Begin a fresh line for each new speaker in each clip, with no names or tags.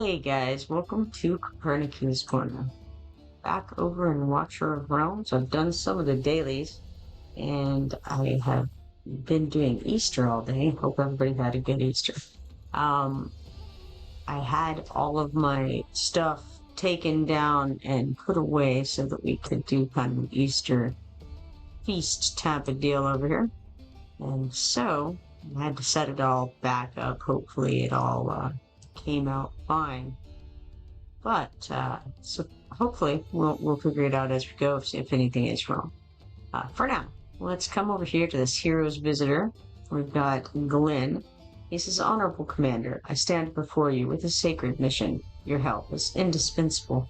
Hey guys, welcome to Kipoerneke's Corner. Back over in Watcher of Realms, I've done some of the dailies, and I have been doing Easter all day. Hope everybody had a good Easter. Um, I had all of my stuff taken down and put away so that we could do kind of an Easter feast type of deal over here. And so I had to set it all back up. Hopefully it all came out fine. So hopefully we'll figure it out as we go if anything is wrong. For now, let's come over here to this hero's visitor. We've got Glenn. He says, Honorable Commander, I stand before you with a sacred mission. Your help is indispensable.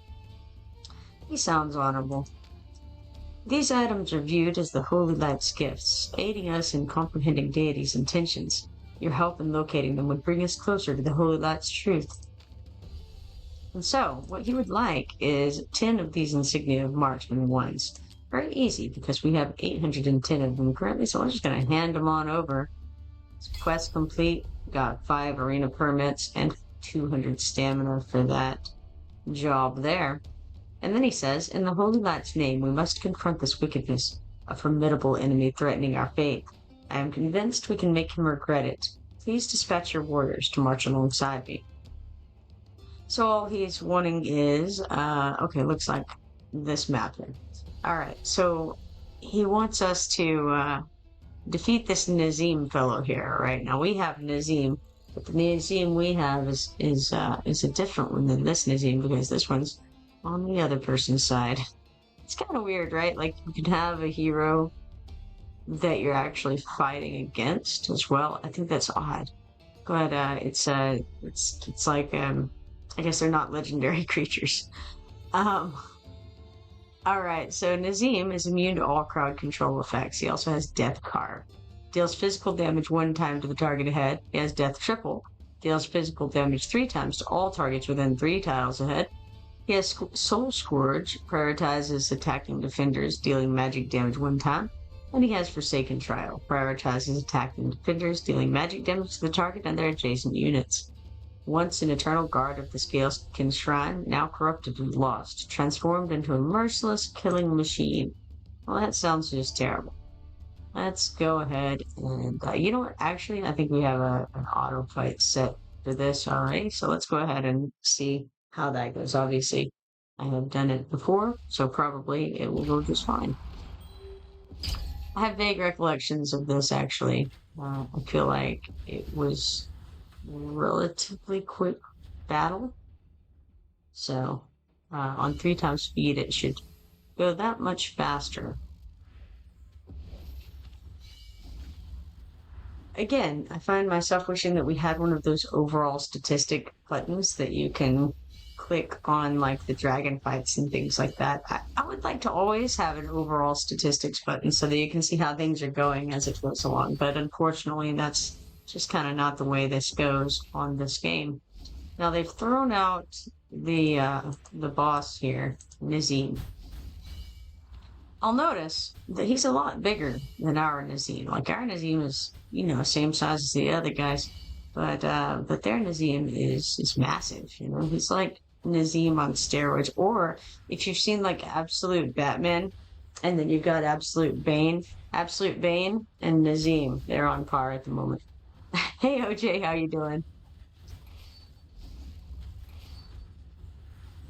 He sounds honorable. These items are viewed as the Holy Light's gifts, aiding us in comprehending deity's intentions. Your help in locating them would bring us closer to the Holy Light's truth. And so, what he would like is 10 of these insignia of marksman ones. Very easy, because we have 810 of them currently, so I'm just going to hand them on over. Quest complete. Got 5 arena permits and 200 stamina for that job there. And then he says, in the Holy Light's name, we must confront this wickedness, a formidable enemy threatening our faith. I am convinced we can make him regret it. Please dispatch your warriors to march alongside me. So all he's wanting is, okay, looks like this map here. All right, so he wants us to defeat this Nazim fellow here. Right now we have Nazim, but the Nazim we have is a different one than this Nazim because this one's on the other person's side. It's kind of weird, right? Like you can have a hero that you're actually fighting against as well. I think that's odd, but it's like I guess they're not legendary creatures. Alright, so Nazim is immune to all crowd control effects. He also has Death Carve. Deals physical damage 1 time to the target ahead. He has Death Triple. Deals physical damage 3 times to all targets within 3 tiles ahead. He has Soul Scourge, prioritizes attacking defenders, dealing magic damage 1 time. And he has Forsaken Trial, prioritizes attacking defenders, dealing magic damage to the target and their adjacent units. Once an eternal guard of the Scaleskin Shrine, now corrupted and lost, transformed into a merciless killing machine. Well, that sounds just terrible. Let's go ahead and, you know what, actually, I think we have an auto fight set for this already, so let's go ahead and see how that goes. Obviously, I have done it before, so probably it will go just fine. I have vague recollections of this, actually. I feel like it was relatively quick battle. So on 3 times speed, it should go that much faster. Again, I find myself wishing that we had one of those overall statistic buttons that you can click on, like the dragon fights and things like that. I would like to always have an overall statistics button so that you can see how things are going as it goes along. But unfortunately, that's just kind of not the way this goes on this game. Now they've thrown out the boss here, Nazim. I'll notice that he's a lot bigger than our Nazim. Like our Nazim is, you know, same size as the other guys, but their Nazim is massive. You know, he's like Nazim on steroids. Or if you've seen like Absolute Batman, and then you've got Absolute Bane and Nazim, they're on par at the moment. Hey OJ, how you doing?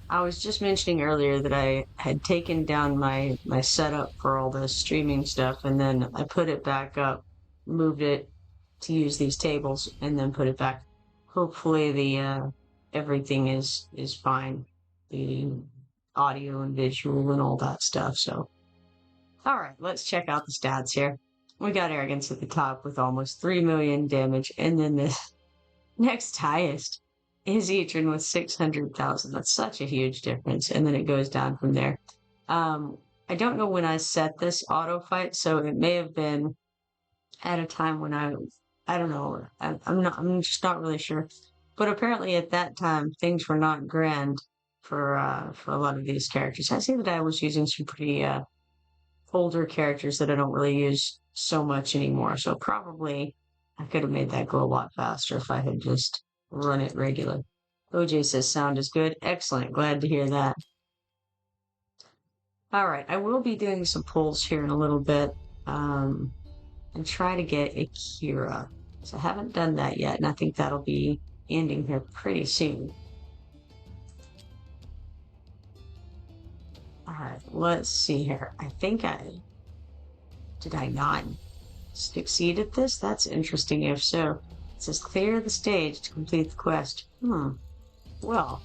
I was just mentioning earlier that I had taken down my setup for all the streaming stuff, and then I put it back up, moved it to use these tables, and then put it back. Hopefully the everything is fine, the audio and visual and all that stuff. So, all right, let's check out the stats here. We got Arrogance at the top with almost 3 million damage, and then the next highest is Etran with 600,000. That's such a huge difference. And then it goes down from there. I don't know when I set this auto fight, so it may have been at a time when I don't know. I'm just not really sure. But apparently at that time, things were not grand for a lot of these characters. I see that I was using some pretty, older characters that I don't really use so much anymore. So probably I could have made that go a lot faster if I had just run it regular. OJ says sound is good. Excellent. Glad to hear that. All right. I will be doing some polls here in a little bit and try to get Akira. So I haven't done that yet, and I think that'll be ending here pretty soon. All right. Let's see here. I think did I not succeed at this? That's interesting. If so, it says clear the stage to complete the quest. Well,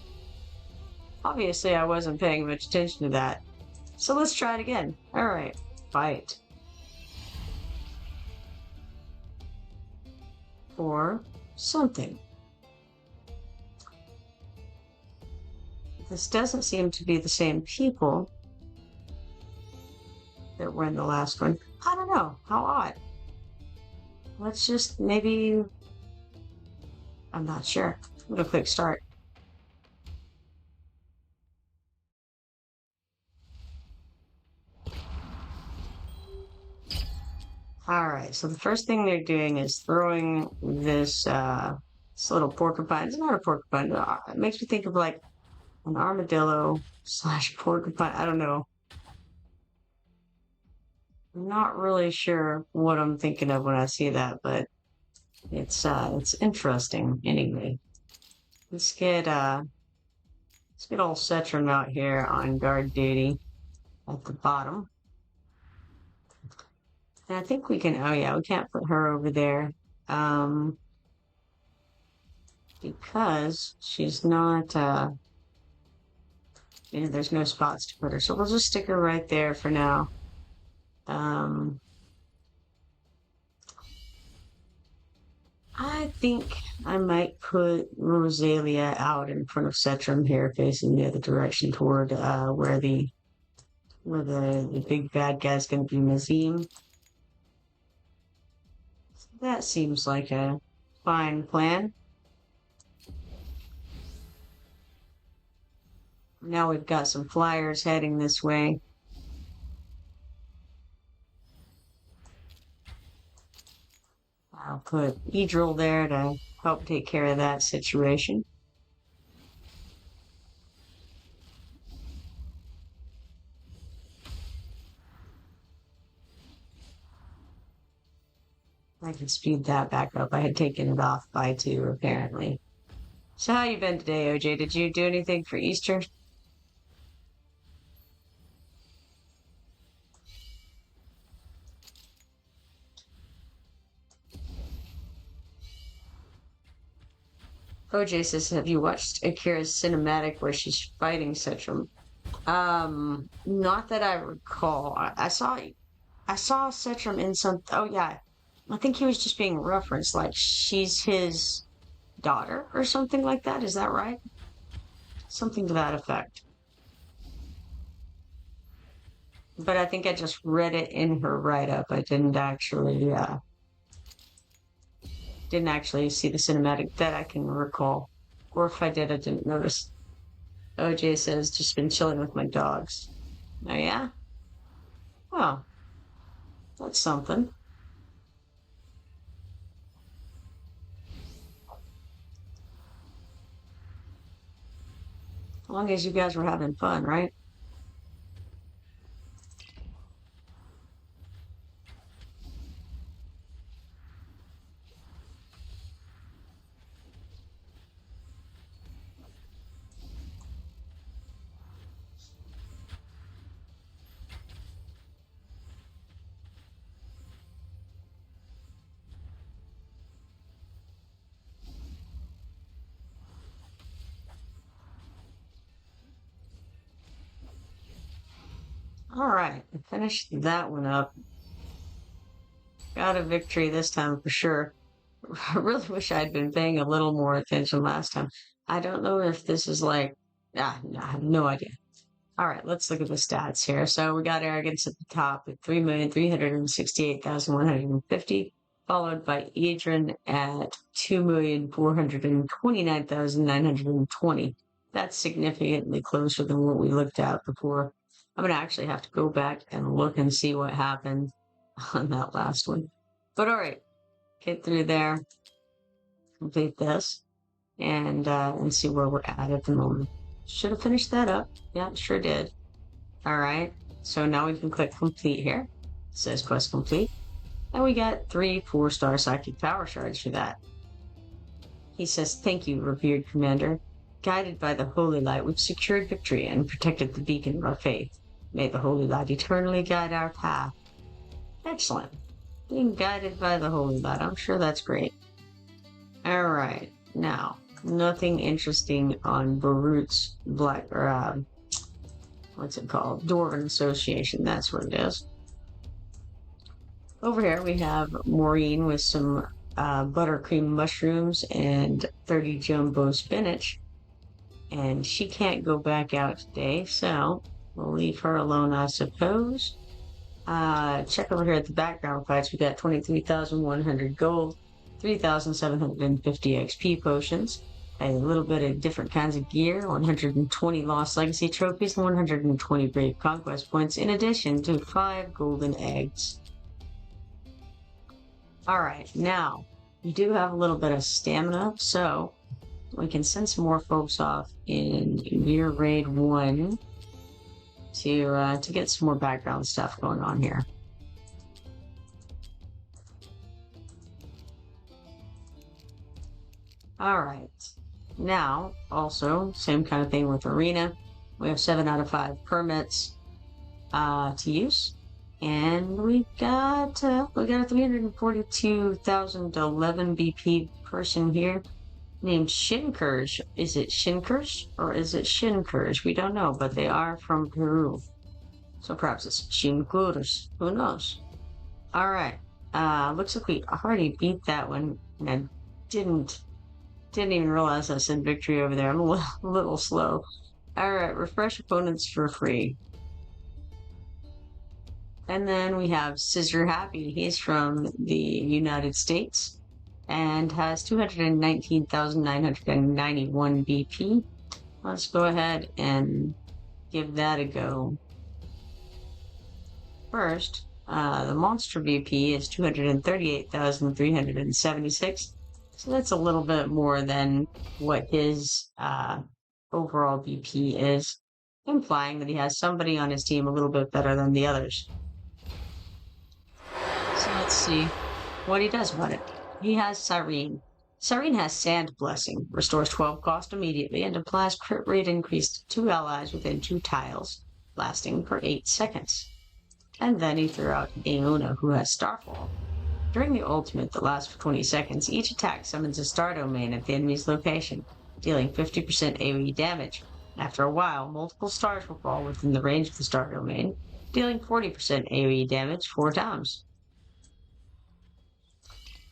obviously I wasn't paying much attention to that. So let's try it again. All right, fight. For something. This doesn't seem to be the same people that were in the last one. I don't know. How odd. Let's just maybe... I'm not sure. I'm going to click start. All right, so the first thing they're doing is throwing this little porcupine. It's not a porcupine. It makes me think of like an armadillo slash porcupine. I don't know. I'm not really sure what I'm thinking of when I see that, but it's interesting anyway. Let's get old Cetrum out here on guard duty at the bottom. And I think we can, oh yeah, we can't put her over there. Because she's not, there's no spots to put her. So we'll just stick her right there for now. I think I might put Rosalia out in front of Cetrum here, facing the other direction toward where the big bad guy's going to be Nazim. That seems like a fine plan. Now we've got some flyers heading this way. I'll put Edril there to help take care of that situation. I can speed that back up. I had taken it off by 2, apparently. So how you been today, OJ? Did you do anything for Easter? OJ says, have you watched Akira's cinematic where she's fighting Cetrum? Not that I recall. I saw Cetrum in some, oh yeah. I think he was just being referenced, like she's his daughter or something like that. Is that right? Something to that effect. But I think I just read it in her write-up. I didn't actually see the cinematic that I can recall. Or if I did, I didn't notice. OJ says, just been chilling with my dogs. Oh, yeah? Well, that's something. As long as you guys were having fun, right? All right, I finished that one up. Got a victory this time for sure. I really wish I'd been paying a little more attention last time. I don't know if this is like, no, I have no idea. All right, let's look at the stats here. So we got arrogance at the top with 3,368,150, followed by Adrian at 2,429,920. That's significantly closer than what we looked at before. I'm going to actually have to go back and look and see what happened on that last one. But all right, get through there, complete this. and see where we're at the moment. Should have finished that up. Yeah, sure did. All right. So now we can click complete here. It says quest complete. And we got 3 4-star psychic power shards for that. He says, "Thank you, revered commander. Guided by the holy light, we've secured victory and protected the beacon of our faith. May the holy light eternally guide our path." Excellent. Being guided by the holy light. I'm sure that's great. All right. Now, nothing interesting on Barut's what's it called? Dwarven Association. That's what it is. Over here we have Maureen with some buttercream mushrooms and 30 jumbo spinach. And she can't go back out today, so we'll leave her alone, I suppose. Check over here at the background fights. We got 23,100 gold, 3,750 XP potions, a little bit of different kinds of gear, 120 Lost Legacy trophies, and 120 Brave Conquest points, in addition to 5 golden eggs. Alright, now, we do have a little bit of stamina, so we can send some more folks off in Year Raid 1 to get some more background stuff going on here. Alright, now, also, same kind of thing with Arena. We have 7 out of 5 permits to use. And we got a 342,011 BP person here named Shinkers. Is it Shinkers or is it Shinkers? We don't know, but they are from Peru. So perhaps it's Shinkers. Who knows? Alright. Looks like we already beat that one. And I didn't even realize I said victory over there. I'm a little slow. Alright, refresh opponents for free. And then we have Scissor Happy. He's from the United States and has 219,991 BP. Let's go ahead and give that a go. First, the monster BP is 238,376. So that's a little bit more than what his overall BP is, implying that he has somebody on his team a little bit better than the others. So let's see what he does about it. He has Cyrene. Cyrene has Sand Blessing, restores 12 cost immediately, and applies crit rate increase to 2 allies within 2 tiles, lasting for 8 seconds. And then he threw out Aona, who has Starfall. During the ultimate that lasts for 20 seconds, each attack summons a star domain at the enemy's location, dealing 50% AoE damage. After a while, multiple stars will fall within the range of the star domain, dealing 40% AoE damage 4 times.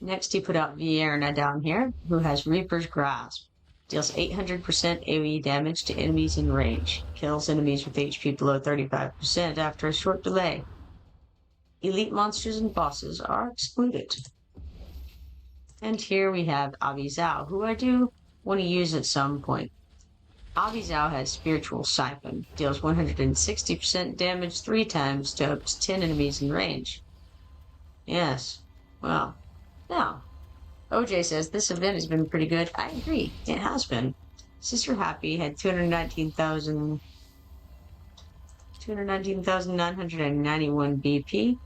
Next, he put out Vierna down here, who has Reaper's Grasp. Deals 800% AoE damage to enemies in range. Kills enemies with HP below 35% after a short delay. Elite monsters and bosses are excluded. And here we have Avizao, who I do want to use at some point. Avizao has Spiritual Siphon. Deals 160% damage 3 times to up to 10 enemies in range. Yes, well... Now, OJ says this event has been pretty good. I agree, it has been. Sister Happy had 219,991 BP.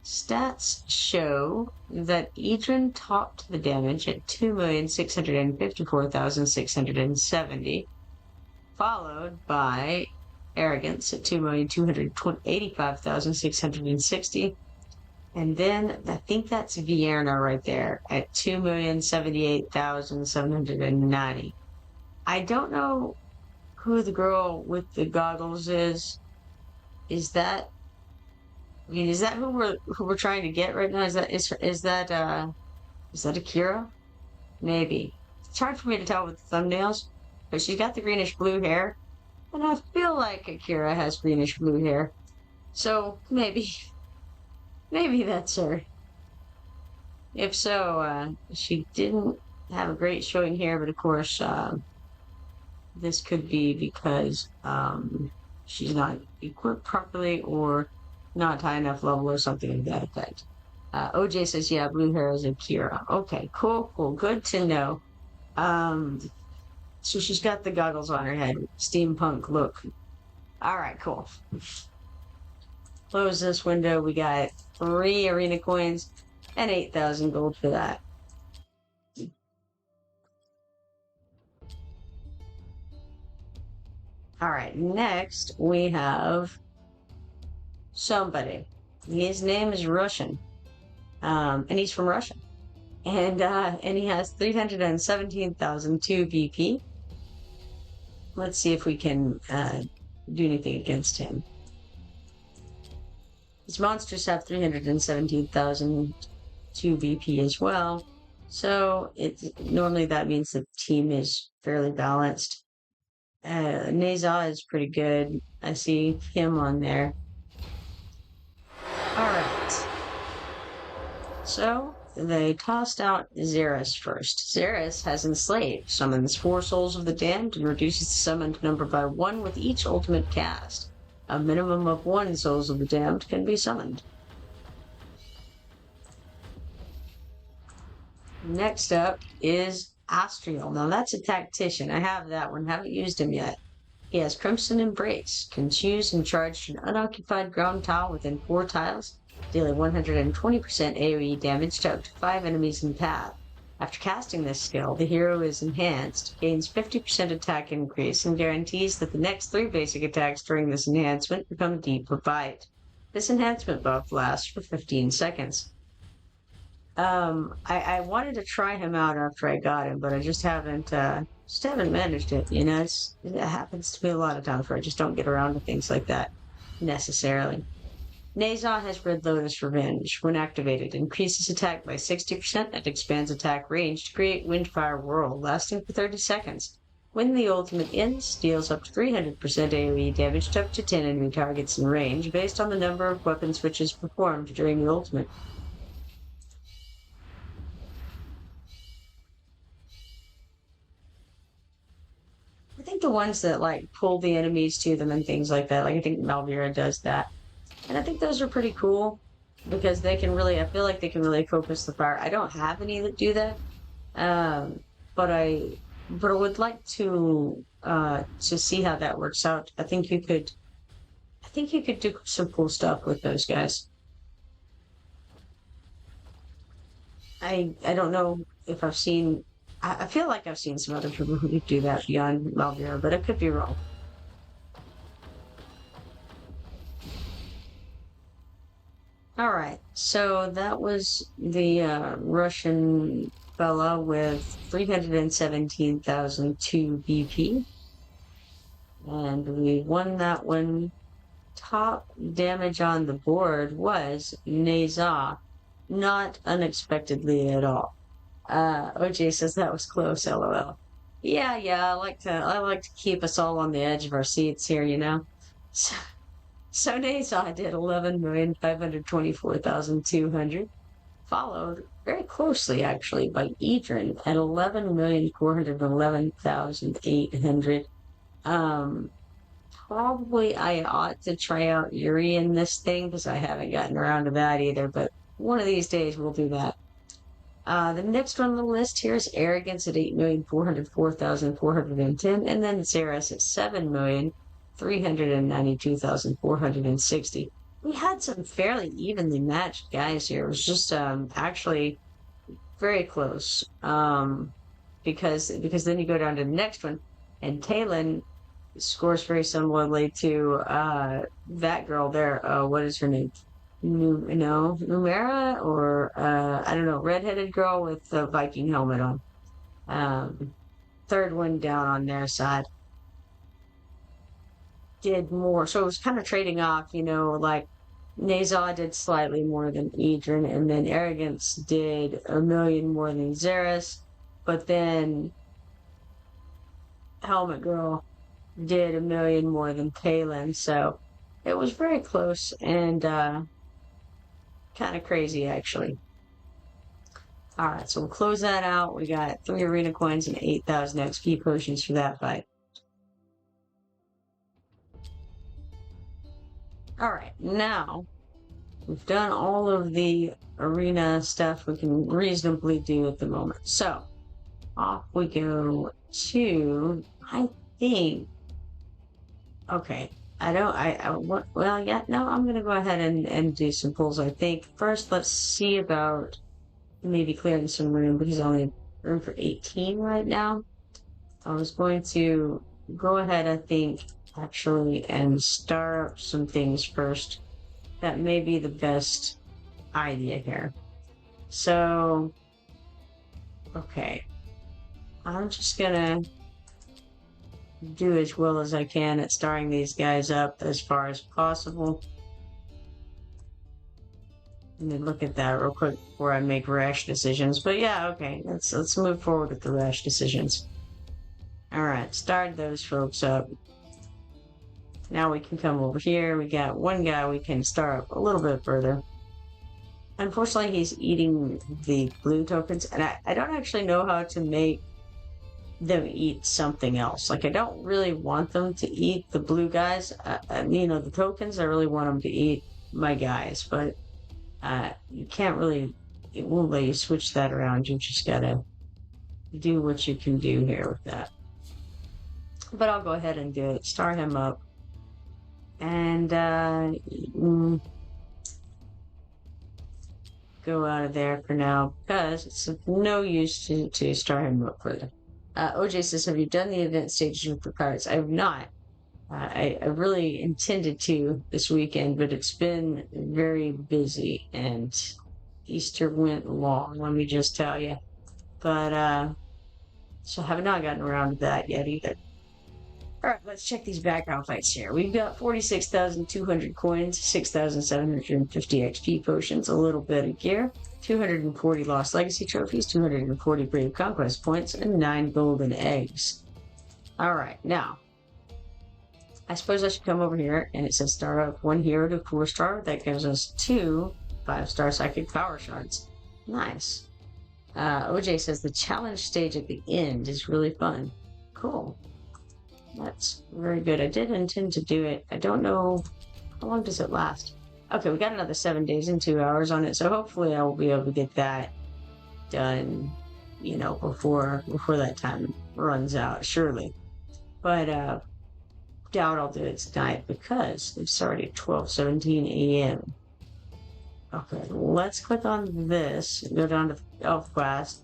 Stats show that Idrin topped the damage at 2,654,670, followed by Arrogance at 2,285,660. And then, I think that's Vierna right there, at 2,078,790. I don't know who the girl with the goggles is. Is that who we're trying to get right now? Is that Akira? Maybe. It's hard for me to tell with the thumbnails, but she's got the greenish blue hair, and I feel like Akira has greenish blue hair. So, maybe that's her. If so, she didn't have a great showing here, but of course, this could be because she's not equipped properly or not high enough level or something of that effect. OJ says, yeah, blue hair is Akira. Okay, cool, good to know. So she's got the goggles on her head. Steampunk look. Alright, cool. Close this window. We got 3 arena coins and 8,000 gold for that. Alright, next we have somebody. His name is Russian. And he's from Russia. And he has 317,002 BP. Let's see if we can do anything against him. His monsters have 317,002 BP as well. So normally that means the team is fairly balanced. Neza is pretty good. I see him on there. Alright. So they tossed out Xeris first. Xeris has enslaved, summons 4 souls of the damned, and reduces the summoned number by 1 with each ultimate cast. A minimum of 1 souls of the damned can be summoned. Next up is Astriel. Now that's a tactician. I have that one, haven't used him yet. He has Crimson Embrace, can choose and charge an unoccupied ground tile within 4 tiles, dealing 120% AoE damage to up to 5 enemies in path. After casting this skill, the hero is enhanced, gains 50% attack increase, and guarantees that the next 3 basic attacks during this enhancement become Deep or Bite. This enhancement buff lasts for 15 seconds. I wanted to try him out after I got him, but I just haven't managed it. You know, it happens to me a lot of times where I just don't get around to things like that necessarily. Neza has Red Lotus Revenge. When activated, increases attack by 60% and expands attack range to create Windfire Whirl, lasting for 30 seconds. When the ultimate ends, deals up to 300% AoE damage to up to 10 enemy targets in range, based on the number of weapon switches performed during the ultimate. I think the ones that like pull the enemies to them and things like that, like I think Malvira does that. And I think those are pretty cool because they can really, I feel like they can really focus the fire. I don't have any that do that. But I would like to see how that works out. I think you could do some cool stuff with those guys. I don't know if I've seen. I feel like I've seen some other people who do that beyond Malvira, but I could be wrong. All right, so that was the Russian fella with 317,002 BP, and we won that one. Top damage on the board was Neza, not unexpectedly at all. OJ says that was close, LOL. Yeah, I like to keep us all on the edge of our seats here, you know. So Neza did 11,524,200, followed very closely actually by Edrin at 11,411,800. Probably I ought to try out Yuri in this thing because I haven't gotten around to that either, but one of these days we'll do that. The next one on the list here is Arrogance at 8,404,410, and then Xeris at 7,392,460. We had some fairly evenly matched guys here. It was just actually very close. Because then you go down to the next one, and Talon scores very similarly to that girl there. What is her name? Numera, or I don't know, redheaded girl with the Viking helmet on. Third one down on their side did more, so it was kind of trading off, you know, like Neza did slightly more than Edrin, and then Arrogance did 1 million more than Xeris, but then Helmet Girl did 1 million more than Talon, so it was very close and kind of crazy actually. Alright, so we'll close that out. We got 3 arena coins and 8,000 XP potions for that fight. Alright, now we've done all of the arena stuff we can reasonably do at the moment. So, off we go to, I think, okay. Well, yeah, no, I'm going to go ahead and do some pulls, I think. First, let's see about maybe clearing some room because I only have room for 18 right now. I was going to go ahead, I think, actually, and start up some things first. That may be the best idea here. So, okay. I'm just gonna do as well as I can at starting these guys up as far as possible. Let me look at that real quick before I make rash decisions. But yeah, okay, let's move forward with the rash decisions. Alright, start those folks up. Now we can come over here. We got one guy we can start up a little bit further. Unfortunately, he's eating the blue tokens, and I don't actually know how to make them eat something else. Like, I don't really want them to eat the blue guys. You know, the tokens, I really want them to eat my guys, but you can't really, it won't let you switch that around. You just gotta do what you can do here with that. But I'll go ahead and do it. Start him up. And go out of there for now because it's of no use to start him up further. OJ says, have you done the event stages with the pirates? I have not. I really intended to this weekend, but it's been very busy and Easter went long, let me just tell you. But, so I have not gotten around to that yet either. Alright, let's check these background fights here. We've got 46,200 coins, 6,750 XP potions, a little bit of gear, 240 Lost Legacy trophies, 240 Brave Conquest points, and 9 golden eggs. Alright, now, I suppose I should come over here, and it says start up 1 hero to 4-star. That gives us 2 5-star psychic power shards. Nice. OJ says the challenge stage at the end is really fun. Cool. That's very good. I did intend to do it. I don't know, how long does it last? Okay, we got another 7 days and 2 hours on it, so hopefully I will be able to get that done, you know, before that time runs out, surely. But doubt I'll do it tonight because it's already 12:17 a.m. Okay, let's click on this and go down to Elf Pass,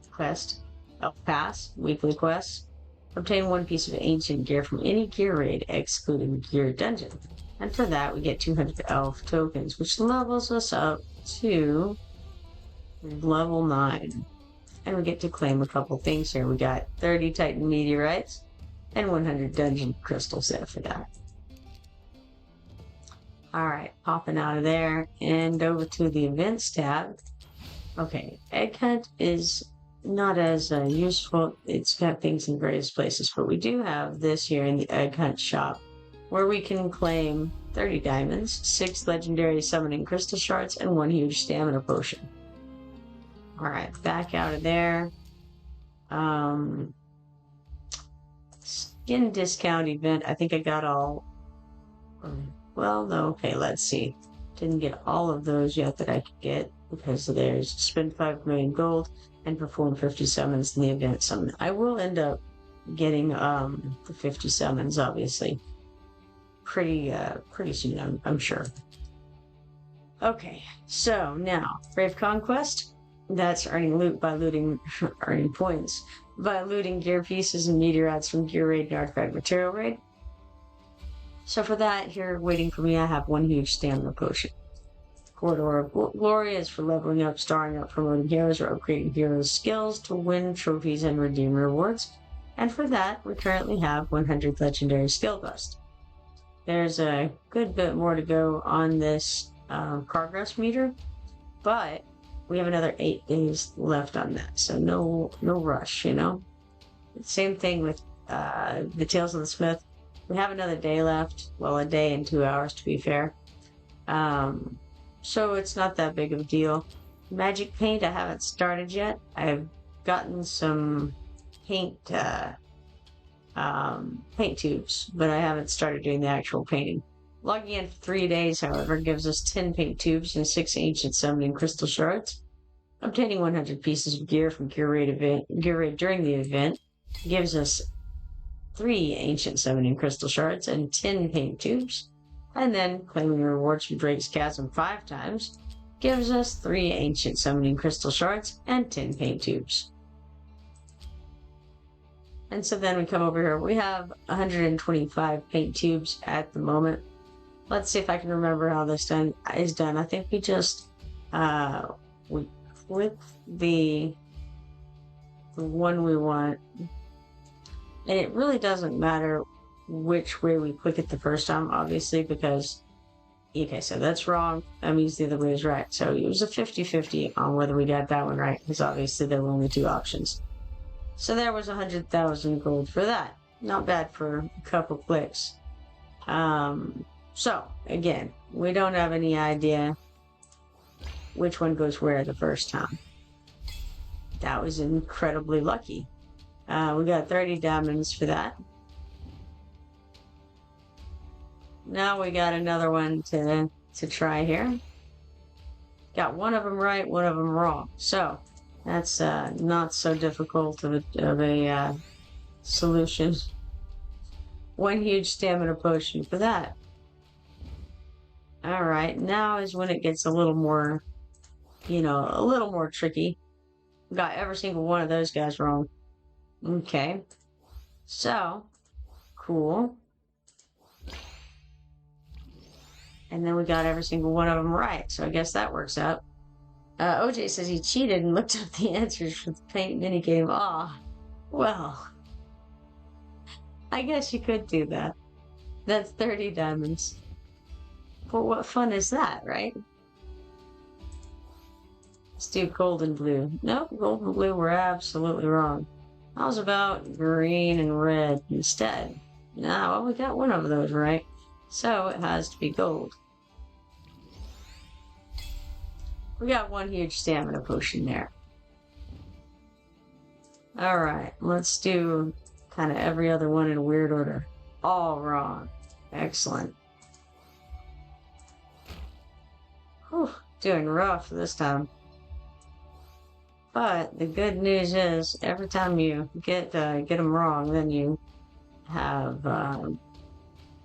weekly quests. Obtain 1 piece of ancient gear from any gear raid, excluding gear dungeon. And for that, we get 200 elf tokens, which levels us up to level 9. And we get to claim a couple things here. We got 30 Titan meteorites and 100 dungeon crystals there for that. Alright, popping out of there and over to the events tab. Okay, Egg Hunt is not as useful. It's got things in various places, but we do have this here in the Egg Hunt shop where we can claim 30 diamonds, 6 legendary summoning crystal shards, and 1 huge stamina potion. Alright, back out of there. Skin discount event. I think I got all. Well, no, okay, let's see. Didn't get all of those yet that I could get because there's spend 5 million gold and perform 50 summons in the event summon. I will end up getting the 50 summons, obviously, pretty soon, I'm sure. Okay, so now Brave Conquest. That's earning loot by earning points by looting gear pieces and meteorites from gear raid and artifact material raid. So for that, here waiting for me, I have 1 huge stamina potion. Corridor of Glory is for leveling up, starring up, promoting heroes, or upgrading heroes' skills to win trophies and redeem rewards. And for that, we currently have 100 legendary skill dust. There's a good bit more to go on this progress meter, but we have another 8 days left on that, so no rush, you know? Same thing with the Tales of the Smith. We have another day left, well, a day and 2 hours to be fair. So it's not that big of a deal. Magic paint, I haven't started yet. I've gotten some paint tubes, but I haven't started doing the actual painting. Logging in for 3 days, however, gives us 10 paint tubes and 6 ancient summoning crystal shards. Obtaining 100 pieces of gear from gear raid during the event gives us 3 ancient summoning crystal shards and 10 paint tubes. And then claiming rewards from Drake's Chasm 5 times gives us 3 ancient summoning crystal shards and 10 paint tubes. And so then we come over here. We have 125 paint tubes at the moment. Let's see if I can remember how this is done. I think we just we click the one we want. And it really doesn't matter which way we click it the first time, obviously, because, okay, so that's wrong. That means the other way is right. So it was a 50-50 on whether we got that one right, because obviously there were only 2 options. So there was 100,000 gold for that. Not bad for a couple clicks. So, again, we don't have any idea which one goes where the first time. That was incredibly lucky. We got 30 diamonds for that. Now we got another one to try here. Got one of them right, one of them wrong. So that's not so difficult of a solution. One huge stamina potion for that. All right, now is when it gets a little more, a little more tricky. Got every single one of those guys wrong. Okay, so cool. And then we got every single one of them right, so I guess that works out. OJ says he cheated and looked up the answers for the paint minigame. Ah, well, I guess you could do that. That's 30 diamonds. But what fun is that, right? Let's do gold and blue. Nope, gold and blue were absolutely wrong. I was about green and red instead. Nah, well, we got one of those right. So it has to be gold. We got one huge stamina potion there. Alright, let's do kind of every other one in a weird order. All wrong. Excellent. Whew, doing rough this time. But the good news is, every time you get them wrong, then you have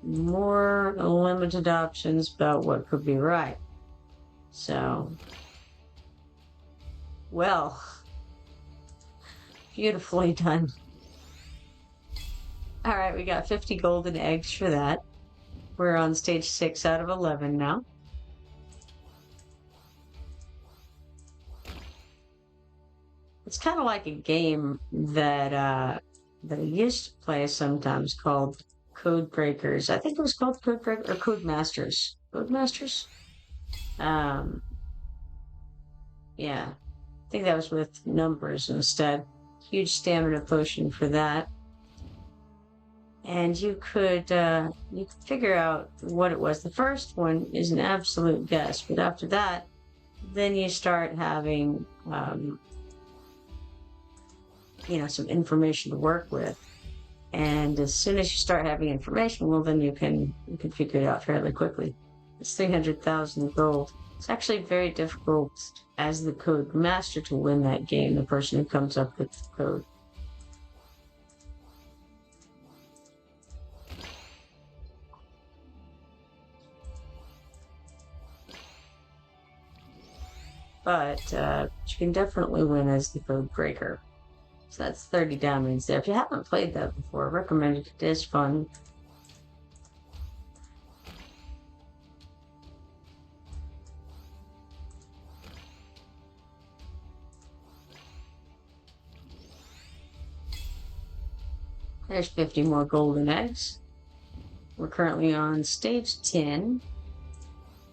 more limited options about what could be right. So, well, beautifully done. All right, we got 50 golden eggs for that. We're on stage 6 out of 11 now. It's kind of like a game that I used to play sometimes called Code Breakers. I think it was called Code Breakers or Code Masters. Code Masters? Yeah. I think that was with numbers instead. Huge stamina potion for that. And you could figure out what it was. The first one is an absolute guess, but after that, then you start having some information to work with. And as soon as you start having information, well, then you can figure it out fairly quickly. It's 300,000 gold. It's actually very difficult as the code master to win that game, the person who comes up with the code. But you can definitely win as the code breaker. So that's 30 diamonds there. If you haven't played that before, I recommend it. It is fun. There's 50 more golden eggs. We're currently on stage 10.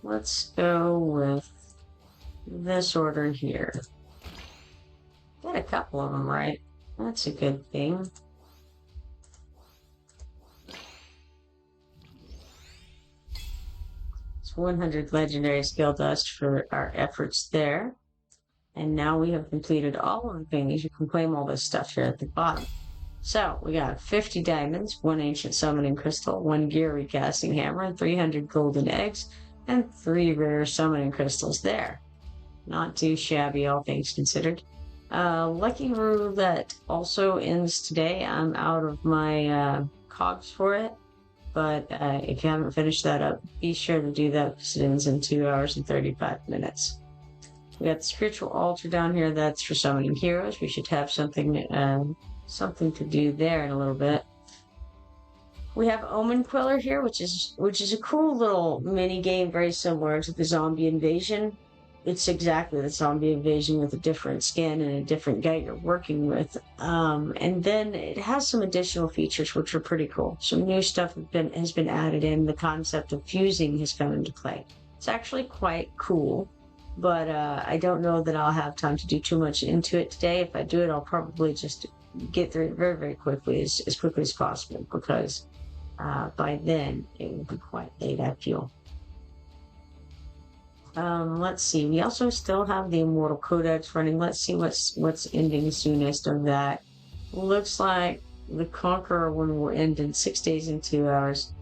Let's go with this order here. Got a couple of them right. That's a good thing. It's 100 legendary skill dust for our efforts there. And now we have completed all of the things. You can claim all this stuff here at the bottom. So we got 50 diamonds, 1 ancient summoning crystal, 1 gear recasting hammer, 300 golden eggs, and 3 rare summoning crystals there. Not too shabby, all things considered. Lucky Roulette also ends today. I'm out of my cogs for it. But if you haven't finished that up, be sure to do that because it ends in 2 hours and 35 minutes. We got the spiritual altar down here. That's for summoning heroes. We should have something to do there in a little bit. We have Omen Queller here, which is a cool little mini game, very similar to the zombie invasion. It's exactly the zombie invasion with a different skin and a different guy you're working with. And then it has some additional features which are pretty cool. Some new stuff has been added in. The concept of fusing has come into play. It's actually quite cool, but I don't know that I'll have time to do too much into it today. If I do it, I'll probably just get through it very, very quickly, as quickly as possible, because by then it will be quite late, I feel. Let's see. We also still have the Immortal Codex running. Let's see what's ending soonest of that. Looks like the Conqueror one will end in 6 days and 2 hours.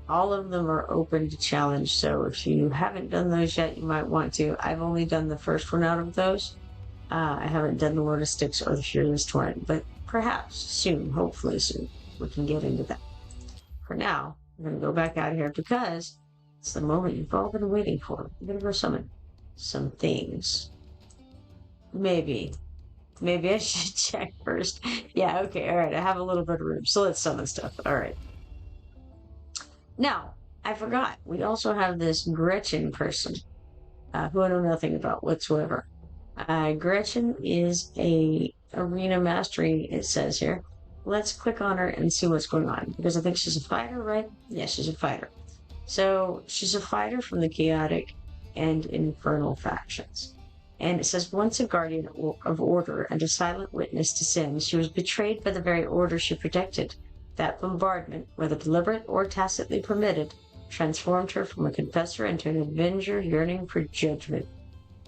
All of them are open to challenge, so if you haven't done those yet, you might want to. I've only done the first one out of those. I haven't done the Lord of Styx or the Furious Torrent, but perhaps soon, hopefully soon, we can get into that. For now, I'm going to go back out of here because it's the moment you've all been waiting for. I'm going to go summon some things. Maybe I should check first. Yeah, okay, alright, I have a little bit of room, so let's summon stuff. Alright. Now, I forgot, we also have this Gretchen person, who I know nothing about whatsoever. Gretchen is a arena mastery, it says here. Let's click on her and see what's going on, because I think she's a fighter, right? Yeah, she's a fighter. So she's a fighter from the chaotic and infernal factions. And it says, once a guardian of order and a silent witness to sin, she was betrayed by the very order she protected. That bombardment, whether deliberate or tacitly permitted, transformed her from a confessor into an avenger yearning for judgment.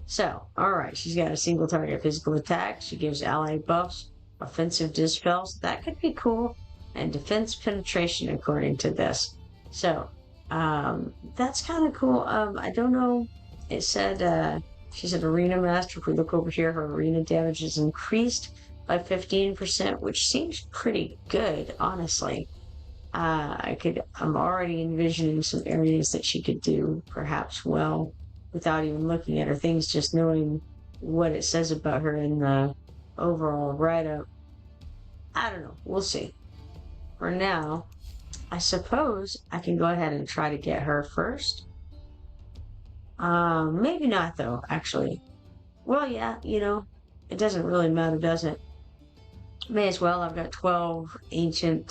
So, alright, she's got a single target physical attack. She gives ally buffs, offensive dispels. That could be cool. And defense penetration, according to this. So, that's kind of cool. I don't know. It said, she's an arena master. If we look over here, her arena damage is increased by 15%, which seems pretty good, honestly. I'm already envisioning some areas that she could do perhaps well without even looking at her things, just knowing what it says about her in the overall write-up. I don't know. We'll see. For now, I suppose I can go ahead and try to get her first. Maybe not, though, actually. Well, yeah, it doesn't really matter, does it? May as well. I've got 12 ancient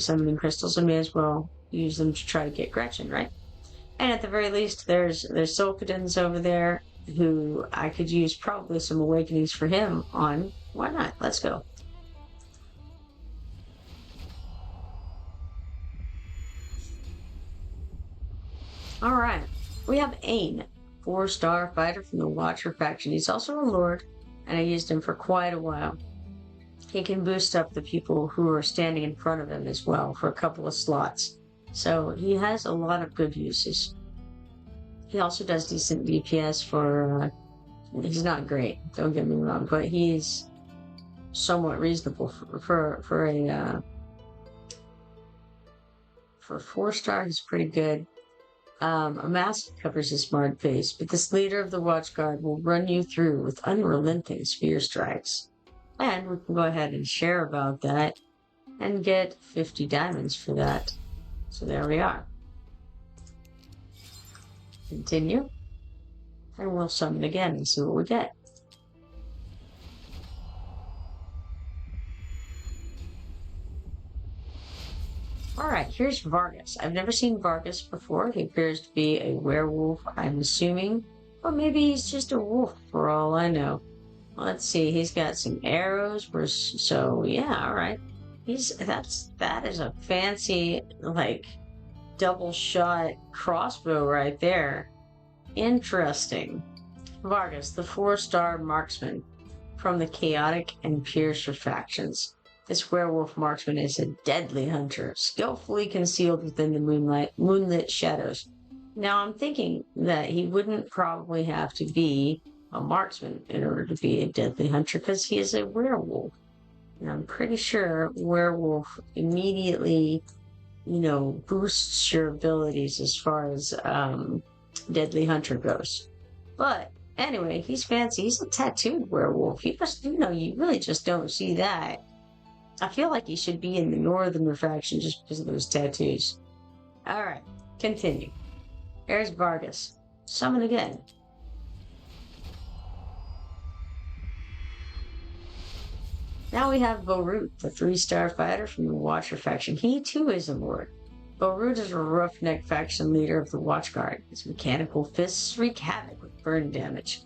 summoning crystals. I may as well use them to try to get Gretchen, right? And at the very least, there's Solkadins over there, who I could use probably some awakenings for him on. Why not? Let's go. Alright, we have Ain, 4-star fighter from the Watcher faction. He's also a lord, and I used him for quite a while. He can boost up the people who are standing in front of him as well for a couple of slots. So he has a lot of good uses. He also does decent DPS for... he's not great, don't get me wrong, but he's somewhat reasonable for a 4-star. He's pretty good. A mask covers his marred face, but this leader of the Watch Guard will run you through with unrelenting spear strikes. And we can go ahead and share about that and get 50 diamonds for that. So there we are. Continue. And we'll summon again and see what we get. Alright, here's Vargas. I've never seen Vargas before. He appears to be a werewolf, I'm assuming. Or maybe he's just a wolf, for all I know. Let's see, he's got some arrows. So, yeah, alright. That is a fancy, like, double-shot crossbow right there. Interesting. Vargas, the 4-star marksman from the Chaotic and Piercer factions. This werewolf marksman is a deadly hunter, skillfully concealed within the moonlit shadows. Now I'm thinking that he wouldn't probably have to be a marksman in order to be a deadly hunter because he is a werewolf. And I'm pretty sure werewolf immediately, boosts your abilities as far as deadly hunter goes. But anyway, he's fancy. He's a tattooed werewolf. You really just don't see that. I feel like he should be in the northern faction just because of those tattoos. All right, continue. There's Vargas. Summon again. Now we have Borut, the 3-star fighter from the Watcher faction. He too is a lord. Borut is a roughneck faction leader of the Watchguard. His mechanical fists wreak havoc with burn damage.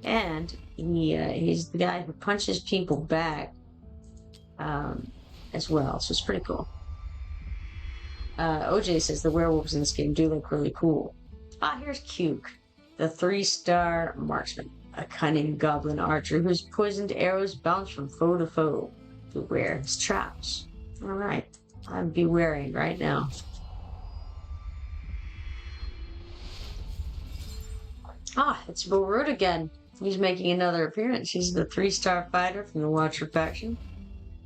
And he's the guy who punches people back as well, so it's pretty cool. OJ says the werewolves in this game do look really cool. Here's Cuke, the 3-star marksman, a cunning goblin archer whose poisoned arrows bounce from foe to foe. Beware his traps. Alright, I'm bewaring right now. It's Borut again. He's making another appearance. He's the 3-star fighter from the Watcher faction.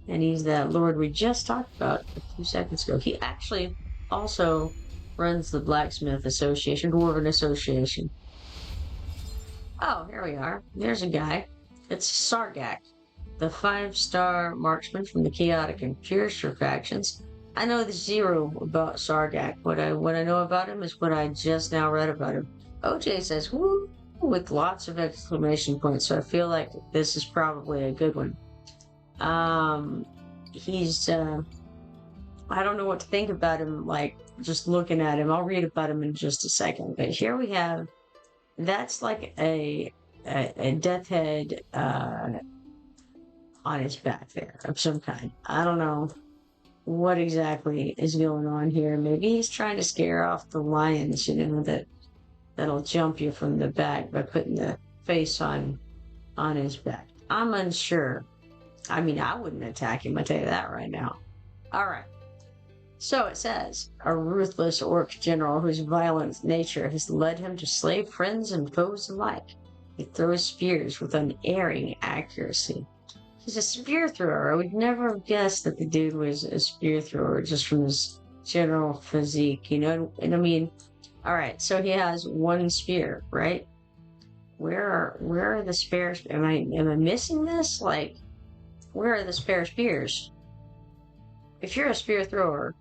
And he's that lord we just talked about a few seconds ago. He actually also runs the Blacksmith Association, Dwarven Association. Oh, here we are. There's a guy. It's Sargak, the 5-star marksman from the Chaotic and Purister factions. I know the zero about Sargak. What I know about him is what I just now read about him. OJ says, woo, with lots of exclamation points, so I feel like this is probably a good one. He's, I don't know what to think about him, like, just looking at him. I'll read about him in just a second. But here we have, that's like a death head, on his back there of some kind. I don't know what exactly is going on here. Maybe he's trying to scare off the lions, that'll jump you from the back by putting the face on his back. I'm unsure. I mean, I wouldn't attack him, I tell you that right now. Alright. So it says, a ruthless orc general whose violent nature has led him to slay friends and foes alike. He throws spears with unerring accuracy. He's a spear thrower. I would never have guessed that the dude was a spear thrower just from his general physique, And I mean, alright, so he has one spear, right? Where are the spares? Am I missing this? Like, where are the spare spears? If you're a spear thrower,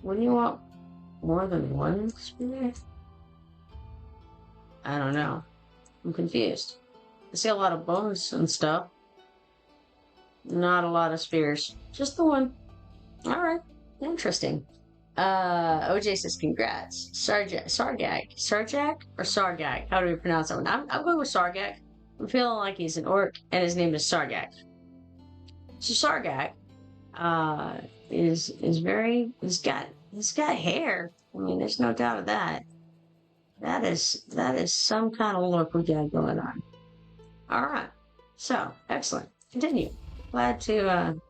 wouldn't you want more than one spear? I don't know. I'm confused. I see a lot of bones and stuff. Not a lot of spears. Just the one. Alright. Interesting. OJ says congrats. Sargak? Or Sargak? How do we pronounce that one? I'm going with Sargak. I'm feeling like he's an orc, and his name is Sargak. So Sargak is very, he's got hair. I mean, there's no doubt of that. That is some kind of look we got going on. All right. So excellent. Continue. Glad to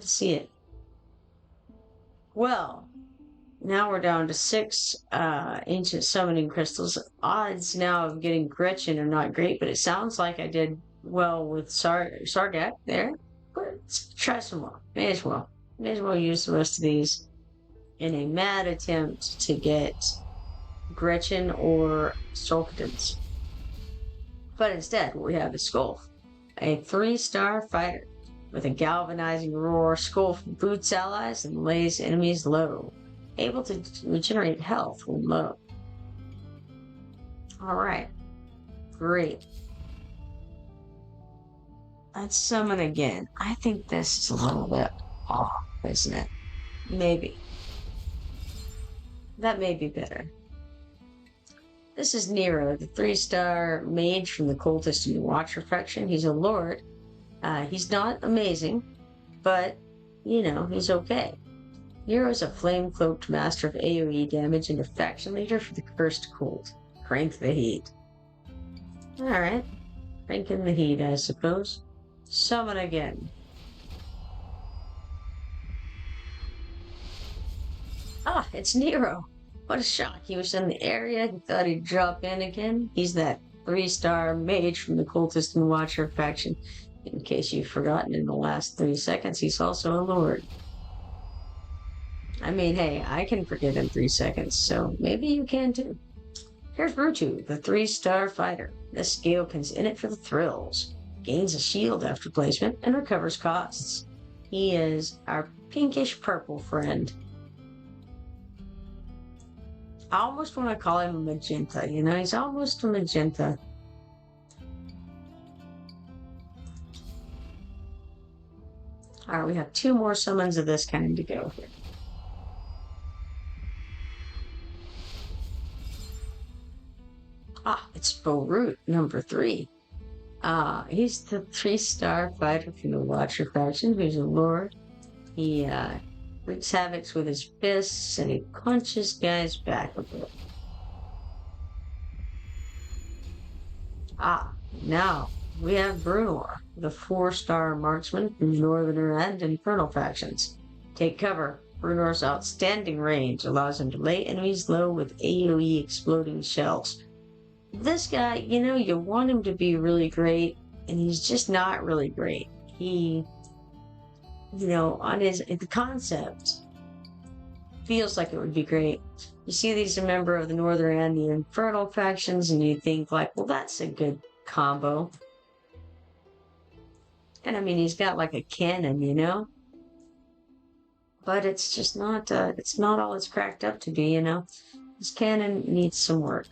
see it. Well, now we're down to 6 ancient summoning crystals. Odds now of getting Gretchen are not great, but it sounds like I did well with Sargak there. Let's try some more. May as well use the rest of these in a mad attempt to get Gretchen or Solkadens. But instead, what we have is Skolf, a 3-star fighter with a galvanizing roar. Skolf boots allies and lays enemies low, able to regenerate health when low. Alright, great. Let's summon again. I think this is a little bit off, isn't it? Maybe. That may be better. This is Nero, the 3-star mage from the Cultist and the Watcher faction. He's a lord. He's not amazing, but, he's okay. Nero's a flame-cloaked master of AoE damage and a faction leader for the Cursed Cult. Crank the heat. Alright. Cranking the heat, I suppose. Summon again. It's Nero. What a shock. He was in the area. He thought he'd drop in again. He's that 3-star mage from the Cultist and Watcher faction. In case you've forgotten, in the last 3 seconds, he's also a lord. I mean, hey, I can forget in 3 seconds, so maybe you can too. Here's Rutu, the 3-star fighter. This Scalekin's in it for the thrills. Gains a shield after placement and recovers costs. He is our pinkish purple friend. I almost want to call him a magenta, you know, he's almost a magenta. Alright, we have 2 more summons of this kind to go here. It's Borut, number 3. He's the 3-star fighter from the Watcher faction, who's a lord. He wreaks havoc with his fists, and he punches guys back a bit. Now we have Brunor, the 4-star marksman from the Northerner and Infernal factions. Take cover. Brunor's outstanding range allows him to lay enemies low with AoE exploding shells. This guy, you know, you want him to be really great, and he's just not really great. He, you know, on the concept, feels like it would be great. You see these a member of the Northern and the Infernal factions, and you think like, well, that's a good combo. And I mean, he's got like a cannon, you know? But it's just not, it's not all it's cracked up to be, you know? This cannon needs some work.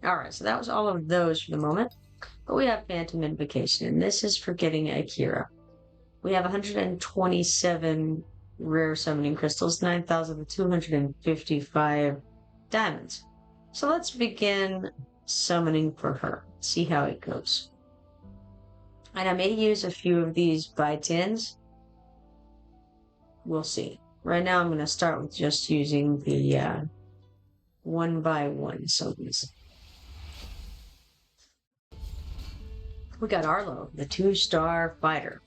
Alright, so that was all of those for the moment. But we have Phantom Invocation, and this is for getting Akira. We have 127 rare summoning crystals, 9,255 diamonds. So let's begin summoning for her. See how it goes. And I may use a few of these by 10s. We'll see. Right now I'm going to start with just using the 1x1 summons. We got Arlo, the 2-star fighter,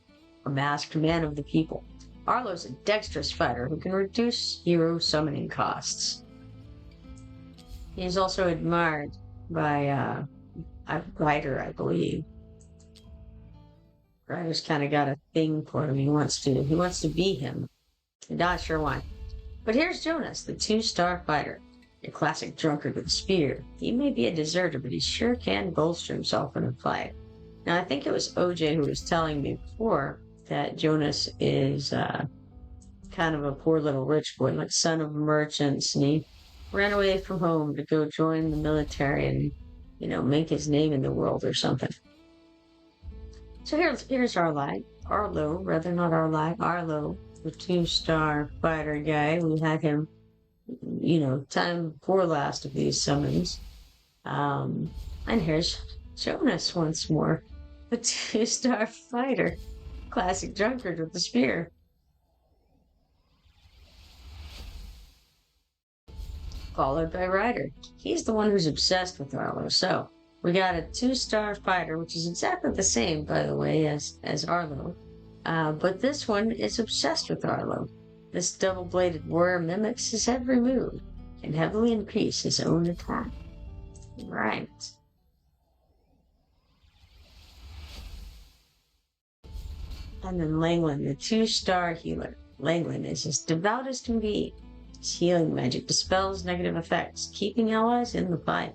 a masked man of the people. Arlo's a dexterous fighter who can reduce hero summoning costs. He is also admired by a writer, I believe. Writer's kind of got a thing for him. He wants to be him. I'm not sure why. But here's Jonas, the 2-star fighter, a classic drunkard with a spear. He may be a deserter, but he sure can bolster himself in a fight. Now, I think it was OJ who was telling me before that Jonas is kind of a poor little rich boy, like son of merchants, and he ran away from home to go join the military and, you know, make his name in the world or something. So here's Arlo, the 2-star fighter guy. We had him, you know, time before last of these summons. And here's Jonas once more, the 2-star fighter, classic drunkard with the spear. Followed by Ryder. He's the one who's obsessed with Arlo. So we got a 2-star fighter, which is exactly the same, by the way, as Arlo. But this one is obsessed with Arlo. This double-bladed warrior mimics his every move and heavily increase his own attack. Right. And then Langland, the 2-star healer. Langland is as devout as can be. His healing magic dispels negative effects, keeping allies in the fight.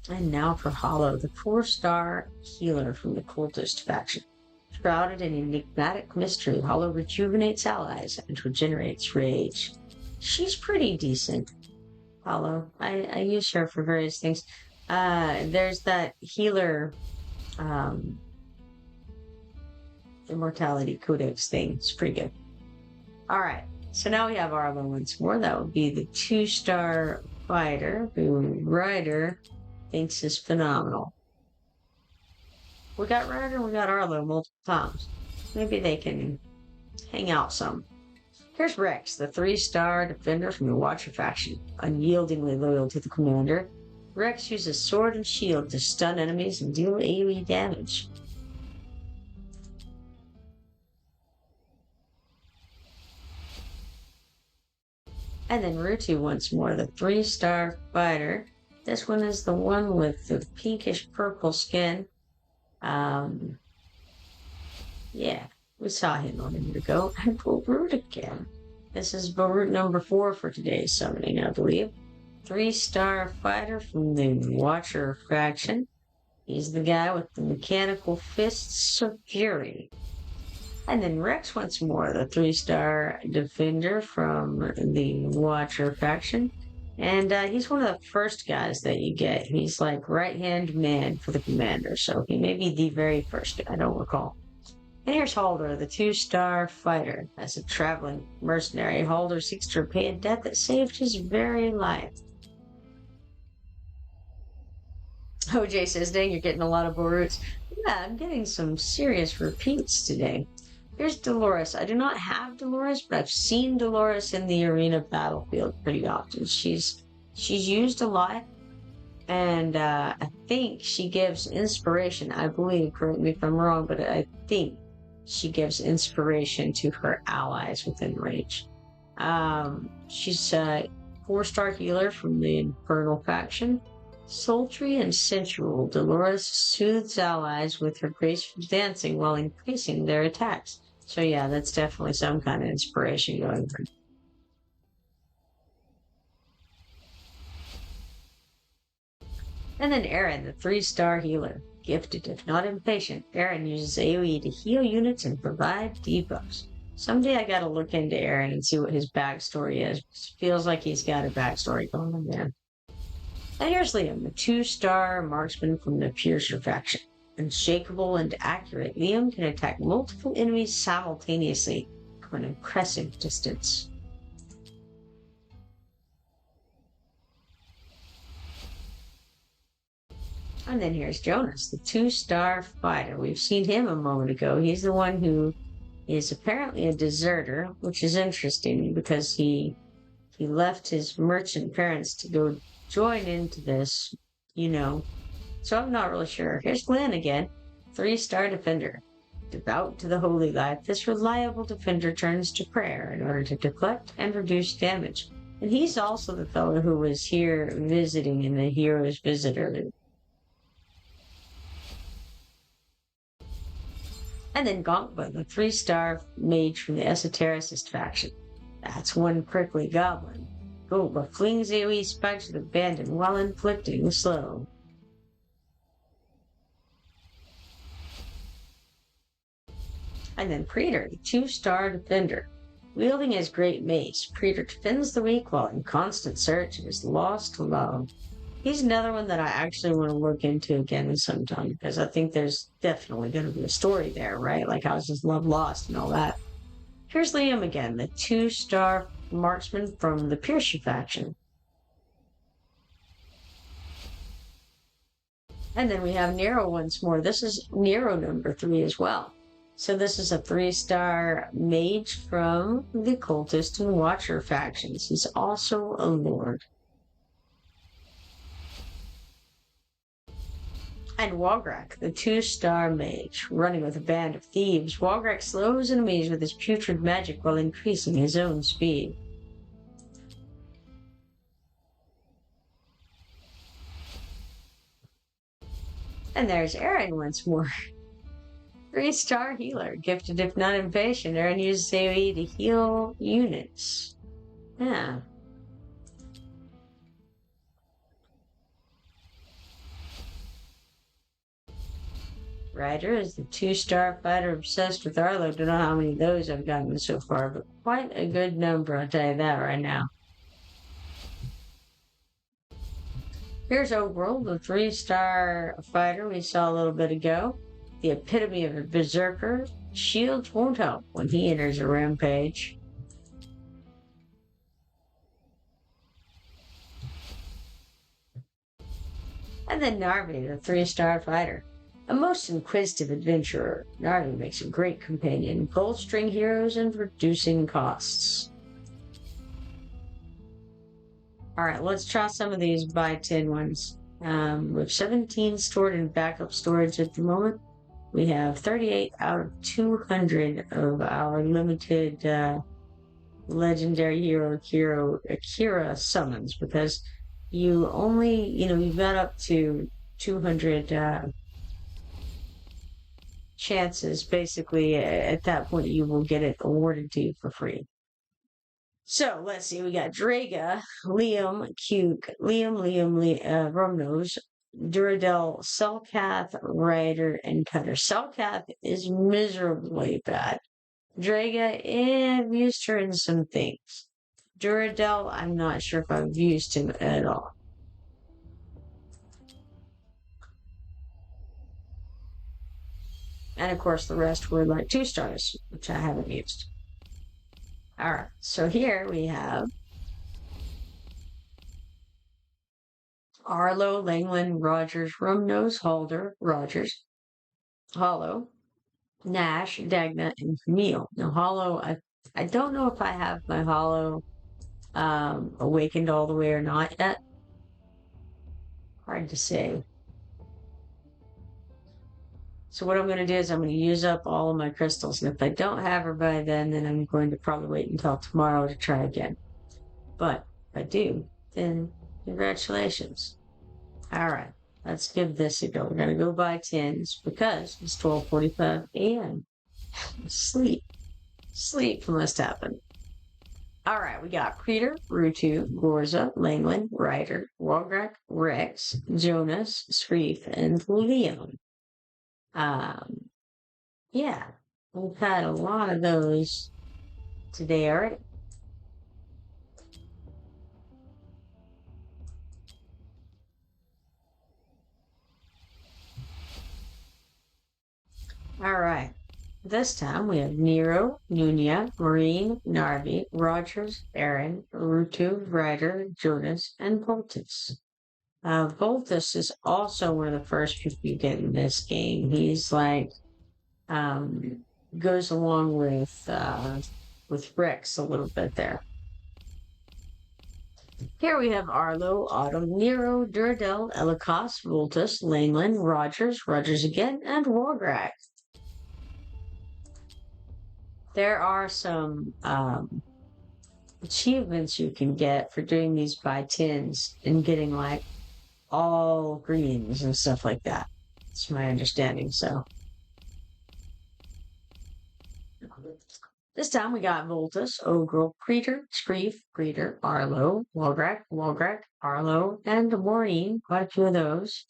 And now for Hollow, the 4-star healer from the Cultist faction. Shrouded in enigmatic mystery, Hollow rejuvenates allies and regenerates rage. She's pretty decent. Hollow. I use her for various things. There's that healer immortality codex thing. It's pretty good. Alright, so now we have Arlo once more. That would be the 2-star fighter who Ryder thinks is phenomenal. We got Ryder and we got Arlo multiple times. Maybe they can hang out some. Here's Rex, the 3-star defender from the Watcher faction, unyieldingly loyal to the commander. Rex uses sword and shield to stun enemies and deal AoE damage. And then Rutu once more, the 3-star fighter. This one is the one with the pinkish purple skin. Yeah, we saw him a minute ago. And Beirut again. This is Beirut number 4 for today's summoning, I believe. 3-star fighter from the Watcher faction. He's the guy with the mechanical fists of fury. And then Rex once more, the 3-star defender from the Watcher faction. And he's one of the first guys that you get. He's like right-hand man for the commander, so he may be the very first, I don't recall. And here's Halder, the 2-star fighter. As a traveling mercenary, Halder seeks to repay a debt that saved his very life. OJ says, dang, you're getting a lot of Boruts. Yeah, I'm getting some serious repeats today. Here's Dolores. I do not have Dolores, but I've seen Dolores in the arena battlefield pretty often. She's used a lot, and I think she gives inspiration. I believe, correct me if I'm wrong, but I think she gives inspiration to her allies within range. She's a 4-star healer from the Infernal faction. Sultry and sensual, Dolores soothes allies with her graceful dancing while increasing their attacks. So yeah, that's definitely some kind of inspiration going for. And then Aaron, the 3-star healer. Gifted if not impatient, Aaron uses AoE to heal units and provide debuffs. Someday I gotta look into Aaron and see what his backstory is. It feels like he's got a backstory going on there. And here's Liam, the 2-star marksman from the Piercer faction. Unshakable and accurate, Liam can attack multiple enemies simultaneously from an impressive distance. And then here's Jonas, the 2-star fighter. We've seen him a moment ago. He's the one who is apparently a deserter, which is interesting because he left his merchant parents to go join into this, So I'm not really sure. Here's Glenn again, 3-star defender. Devout to the holy life, this reliable defender turns to prayer in order to deflect and reduce damage. And he's also the fellow who was here visiting in the Hero's Visitor. And then Gonkba, the 3-star mage from the Esotericist faction. That's one prickly goblin. Gonkba flings AoE spikes at the abandoned while inflicting slow. And then Praetor, the 2-star defender. Wielding his great mace, Praetor defends the weak while in constant search of his lost love. He's another one that I actually want to look into again sometime because I think there's definitely going to be a story there, right? Like how's his love lost and all that. Here's Liam again, the 2-star marksman from the Piercer faction. And then we have Nero once more. This is Nero number 3 as well. So this is a 3-star mage from the Cultist and Watcher factions. He's also a lord. And Walgrak, the 2-star mage, running with a band of thieves. Walgrak slows enemies with his putrid magic while increasing his own speed. And there's Aaron once more. 3-star healer, gifted if not impatient. Aaron uses AoE to heal units. Yeah. Ryder is the 2-star fighter obsessed with Arlo. Don't know how many of those I've gotten so far, but quite a good number, I'll tell you that right now. Here's Overall, the 3-star fighter we saw a little bit ago. The epitome of a berserker. Shields won't help when he enters a rampage. And then Narvi, the 3-star fighter. A most inquisitive adventurer, Narvi makes a great companion, bolstering heroes and reducing costs. Alright, let's try some of these buy 10 ones. We have 17 stored in backup storage at the moment. We have 38 out of 200 of our limited legendary hero Akira summons, because you only, you've got up to 200 chances. Basically, at that point, you will get it awarded to you for free. So let's see, we got Draga, Liam, Cuke, Liam, Rumnose, Duradel, Selkath, Ryder, and Cutter. Selkath is miserably bad. Draga, I've used her in some things. Duradel, I'm not sure if I've used him at all. And of course, the rest were like 2 stars, which I haven't used. All right, so here we have Arlo, Langland, Rogers, Rumnose, Halder, Rogers, Hollow, Nash, Dagna, and Camille. Now, Hollow, I don't know if I have my Hollow awakened all the way or not yet. Hard to say. So what I'm going to do is I'm going to use up all of my crystals. And if I don't have her by then I'm going to probably wait until tomorrow to try again. But if I do, then congratulations. All right, let's give this a go. We're going to go by 10s because it's 12:45 a.m. Sleep must happen. All right, we got Creter, Rutu, Gorza, Langland, Ryder, Walgrak, Rex, Jonas, Screef, and Liam. Yeah, we've had a lot of those today, all right? All right. This time we have Nero, Nunia, Marine, Narvi, Rogers, Aaron, Rutu, Ryder, Jonas, and Voltus. Voltus is also one of the first people you get in this game. He's like, goes along with Rex a little bit there. Here we have Arlo, Autumn, Nero, Duradel, Elikos, Voltus, Langland, Rogers again, and Wargrak. There are some achievements you can get for doing these by 10s and getting like all greens and stuff like that. It's my understanding. So this time we got Voltus, Ogre, Creter, Screef, Creter, Arlo, Walgrak, Arlo, and Maureen. Quite a few of those.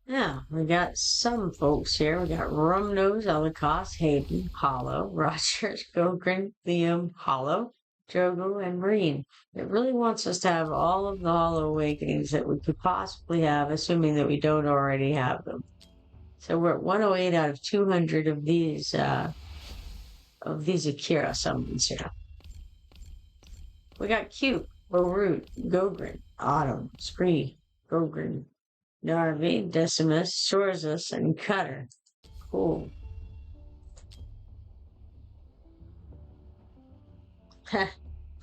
Yeah, we got some folks here. We got Rumnose, Elikos, Hayden, Hollow, Rogers, Gogren, Liam, Hollow, Drogo, and Marine. It really wants us to have all of the Hollow Awakenings that we could possibly have, assuming that we don't already have them. So we're at 108 out of 200 of these Akira summons here. We got Cute, Root, Gogren, Autumn, Spree, Gogren, Narvi, Decimus, Sorzus, and Cutter. Cool.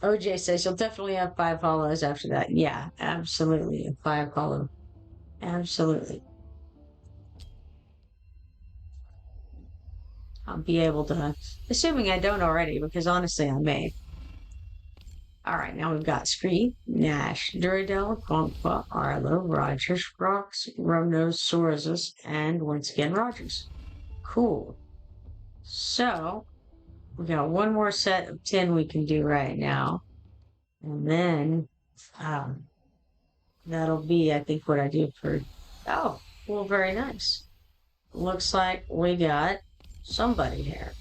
OJ says you'll definitely have 5 hollows after that. Yeah, absolutely. A 5 hollow. Absolutely. I'll be able to, assuming I don't already, because honestly I may. All right, now we've got Scree, Nash, Duradel, Gonqua, Arlo, Rogers, Rox, Rumnose, Sorzus, and once again Rogers. Cool. So, we got one more set of 10 we can do right now. And then, that'll be, I think, what I do for, oh, well, very nice. Looks like we got somebody here.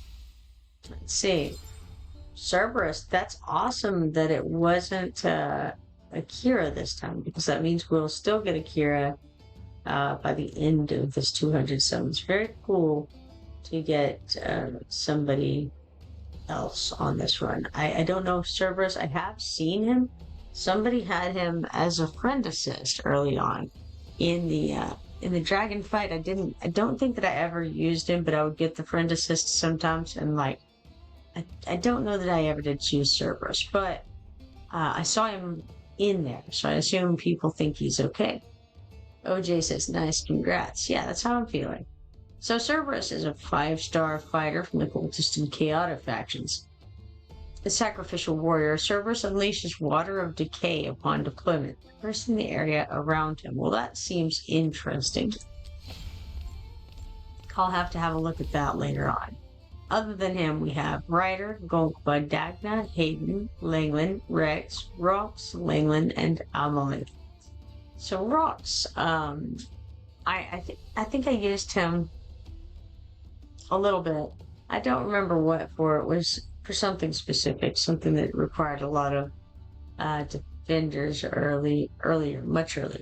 Let's see. Cerberus, that's awesome that it wasn't Akira this time, because that means we'll still get Akira by the end of this 200 summons. Very cool to get somebody else on this run. I don't know if Cerberus, I have seen him. Somebody had him as a friend assist early on in the dragon fight. I don't think that I ever used him, but I would get the friend assist sometimes, and like I don't know that I ever did choose Cerberus, but I saw him in there, so I assume people think he's okay. OJ says, nice, congrats. Yeah, that's how I'm feeling. So Cerberus is a 5-star fighter from the cultist and chaotic factions. The sacrificial warrior, Cerberus unleashes water of decay upon deployment, cursing the area around him. Well, that seems interesting. I'll have to have a look at that later on. Other than him, we have Ryder, Golkba, Dagna, Hayden, Langland, Rex, Rox, Langland, and Amelie. So Rox, I think I used him a little bit. I don't remember what for. It was for something specific, something that required a lot of defenders much earlier.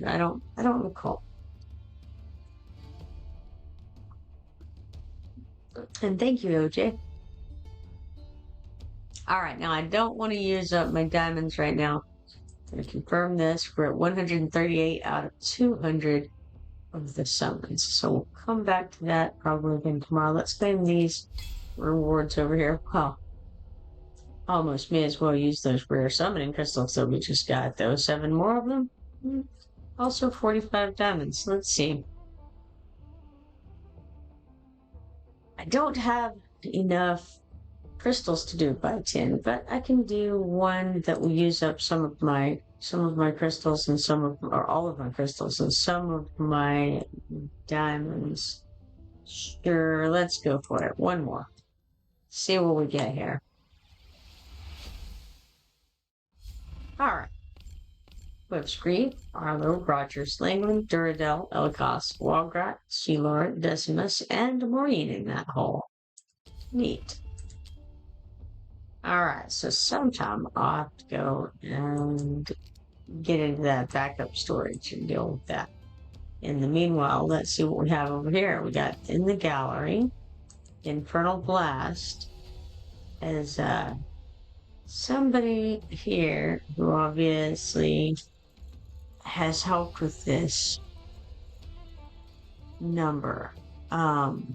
I don't recall. And thank you, OJ. All right, now I don't want to use up my diamonds right now. I'm going to confirm this. We're at 138 out of 200 of the summons. So we'll come back to that probably again tomorrow. Let's claim these rewards over here. Well, almost may as well use those rare summoning crystals that we just got, though. 7 more of them. Also 45 diamonds. Let's see. I don't have enough crystals to do it by 10, but I can do one that will use up some of my crystals and or all of my crystals and some of my diamonds. Sure, let's go for it. One more. See what we get here. Alright. Whipscreed, Arlo, Rogers, Langland, Duradel, Elcos, Walgrat, Sheilor, Decimus, and Maureen in that hole. Neat. Alright, so sometime I'll have to go and get into that backup storage and deal with that. In the meanwhile, let's see what we have over here. We got in the gallery, Infernal Blast, as somebody here who obviously has helped with this number. Let's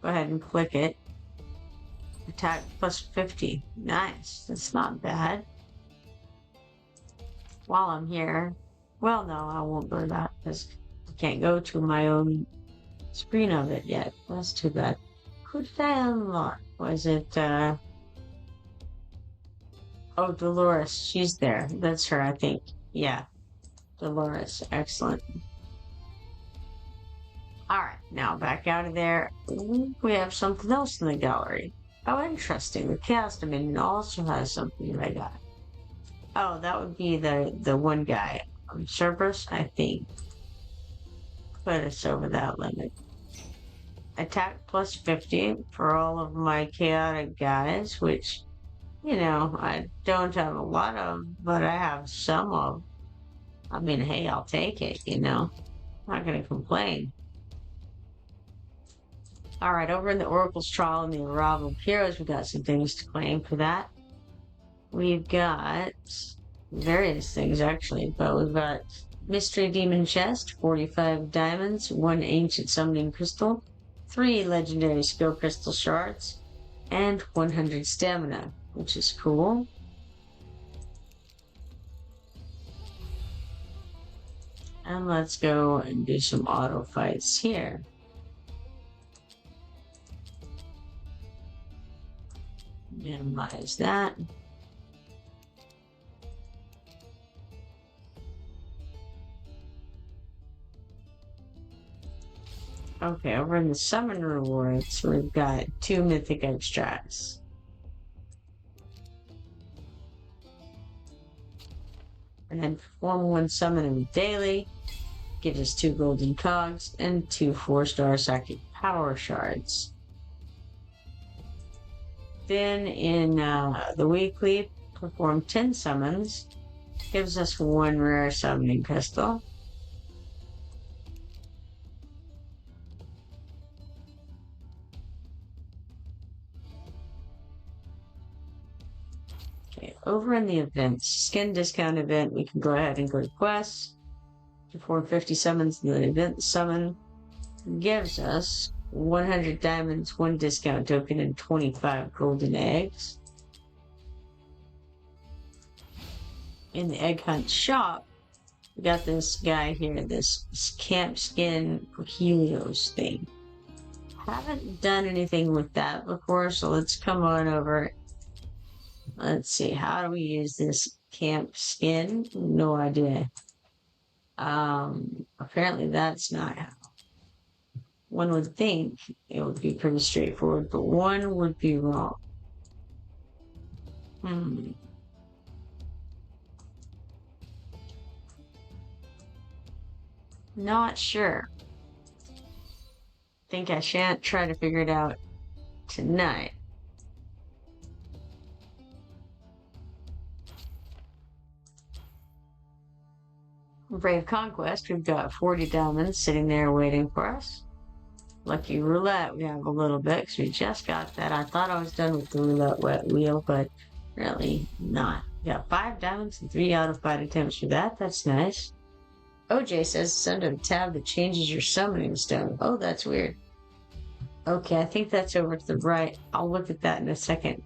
go ahead and click it. Attack plus 50. Nice. That's not bad. While I'm here, well, no, I won't go to that because I can't go to my own screen of it yet. That's too bad. Who did I unlock? Was it, oh, Dolores. She's there. That's her, I think. Yeah. Dolores. Excellent. Alright, now back out of there. We have something else in the gallery. Oh, interesting. The Chaos Dominion also has something that I got. Oh, that would be the one guy. Cerberus, I think. Put us over that limit. Attack plus 50 for all of my chaotic guys, which, you know, I don't have a lot of, but I have some of. I mean, hey, I'll take it, you know. I'm not gonna complain. Alright, over in the Oracle's Trial and the Arrival of Heroes, we've got some things to claim for that. We've got various things, actually, but we've got Mystery Demon Chest, 45 diamonds, 1 Ancient Summoning Crystal, 3 Legendary Skill Crystal Shards, and 100 Stamina, which is cool. And let's go and do some auto fights here. Minimize that. Okay, over in the summon rewards, we've got 2 mythic extracts. And then perform 1 summon in the daily, gives us 2 golden cogs and 2 4-star psychic power shards. Then in the weekly, perform 10 summons, gives us 1 rare summoning crystal. Okay, over in the events, skin discount event, we can go ahead and go to quests, perform 50 summons in the event summon, gives us 100 diamonds, 1 discount token, and 25 golden eggs. In the egg hunt shop, we got this guy here, this camp skin Helios thing. Haven't done anything with that before, so let's come on over. Let's see, how do we use this camp skin? No idea. Apparently that's not how. One would think it would be pretty straightforward, but one would be wrong. Not sure. Think I shan't try to figure it out tonight. Brave Conquest, we've got 40 diamonds sitting there waiting for us. Lucky Roulette, we have a little bit because we just got that. I thought I was done with the roulette wheel, but really not. We got 5 diamonds and 3 auto-fight attempts for that. That's nice. OJ says it's under the tab that changes your summoning stone. Oh, that's weird. Okay, I think that's over to the right. I'll look at that in a second.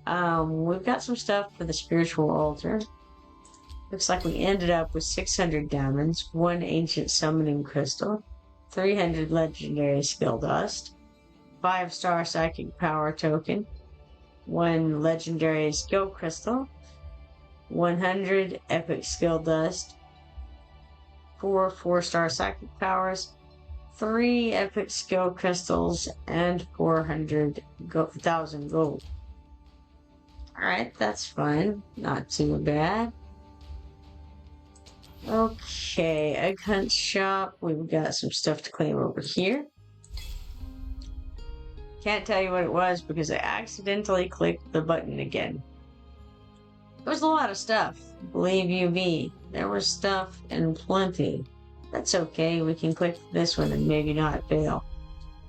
We've got some stuff for the spiritual altar. Looks like we ended up with 600 diamonds, 1 ancient summoning crystal, 300 legendary skill dust, 5-star psychic power token, 1 legendary skill crystal, 100 epic skill dust, 4 4-star psychic powers, 3 epic skill crystals, and 400,000 gold. Alright, that's fine. Not too bad. Okay, egg hunt shop. We've got some stuff to claim over here. Can't tell you what it was because I accidentally clicked the button again. There was a lot of stuff, believe you me. There was stuff in plenty. That's okay, we can click this one and maybe not fail.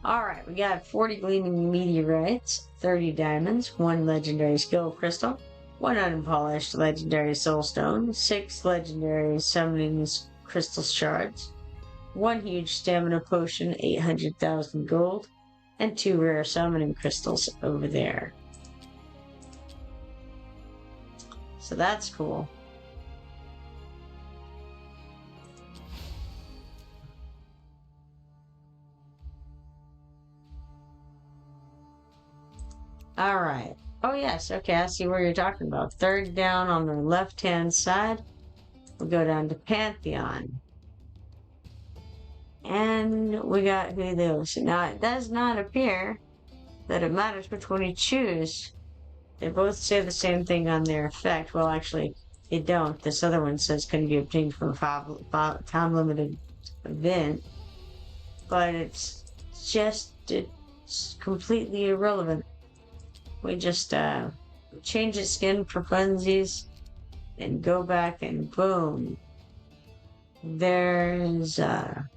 Alright, we got 40 gleaming meteorites, 30 diamonds, 1 legendary skill crystal, 1 unpolished legendary soulstone, 6 legendary summoning crystal shards, 1 huge stamina potion, 800,000 gold, and 2 rare summoning crystals over there. So that's cool. Alright. Oh yes, okay, I see where you're talking about. Third down on the left-hand side. We'll go down to Pantheon. And we got who those. Now, it does not appear that it matters which one you choose. They both say the same thing on their effect. Well, actually, they don't. This other one says can be obtained from a time-limited event. But it's completely irrelevant. We just change his skin for funsies and go back and boom. There's your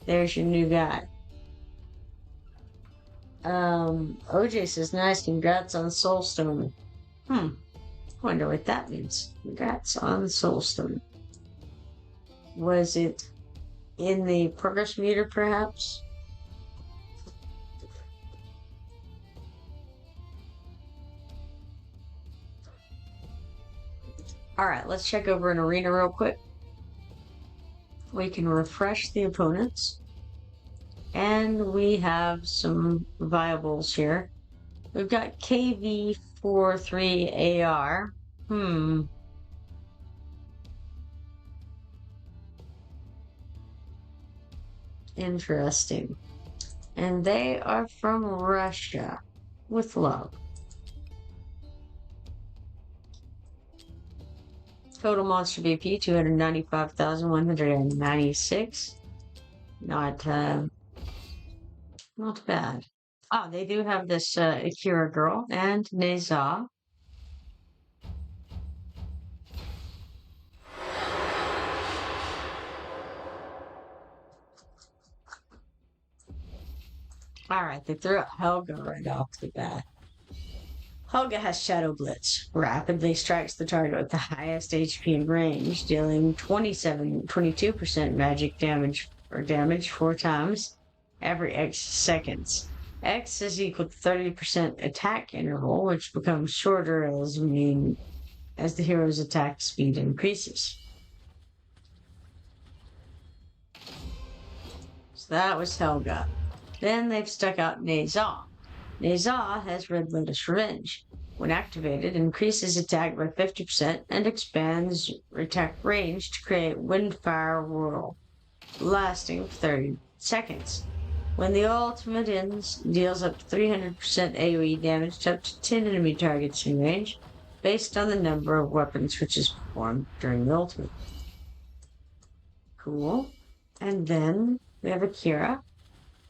new guy. OJ says, nice, congrats on Soulstone. Wonder what that means. Congrats on Soulstone. Was it in the progress meter, perhaps? Alright, let's check over an arena real quick. We can refresh the opponents. And we have some viables here. We've got KV43AR. Interesting. And they are from Russia. With love. Total monster BP 295,196. Not bad. Oh, they do have this Akira girl and Neza. Alright, they threw out Helga right off the bat. Helga has Shadow Blitz. Rapidly strikes the target with the highest HP and range, dealing 22% magic damage 4 times. every X seconds. X is equal to 30% attack interval, which becomes shorter as the hero's attack speed increases. So that was Helga. Then they've stuck out Nezah. Nezah has Red Lotus Revenge. When activated, increases attack by 50% and expands attack range to create Windfire Whirl, lasting 30 seconds. When the ultimate ends, deals up to 300% AoE damage to up to 10 enemy targets in range, based on the number of weapon switches performed during the ultimate. Cool. And then we have Akira,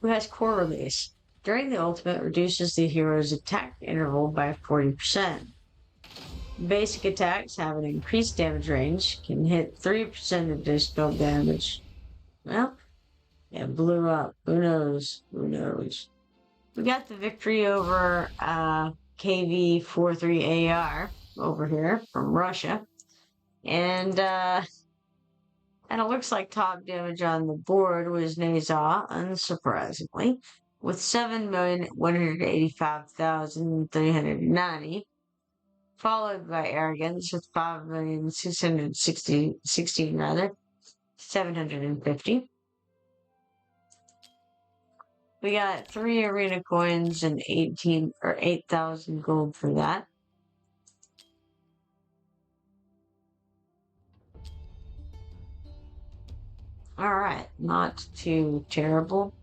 who has Core Release. During the ultimate, reduces the hero's attack interval by 40%. Basic attacks have an increased damage range, can hit 3% additional damage. Well, it blew up. Who knows? Who knows? We got the victory over KV-43AR over here from Russia. And it looks like top damage on the board was Nezah, unsurprisingly, with 7,185,390, followed by Arrogance with 5,616,750. We got 3 arena coins and 8,000 gold for that. Alright, not too terrible.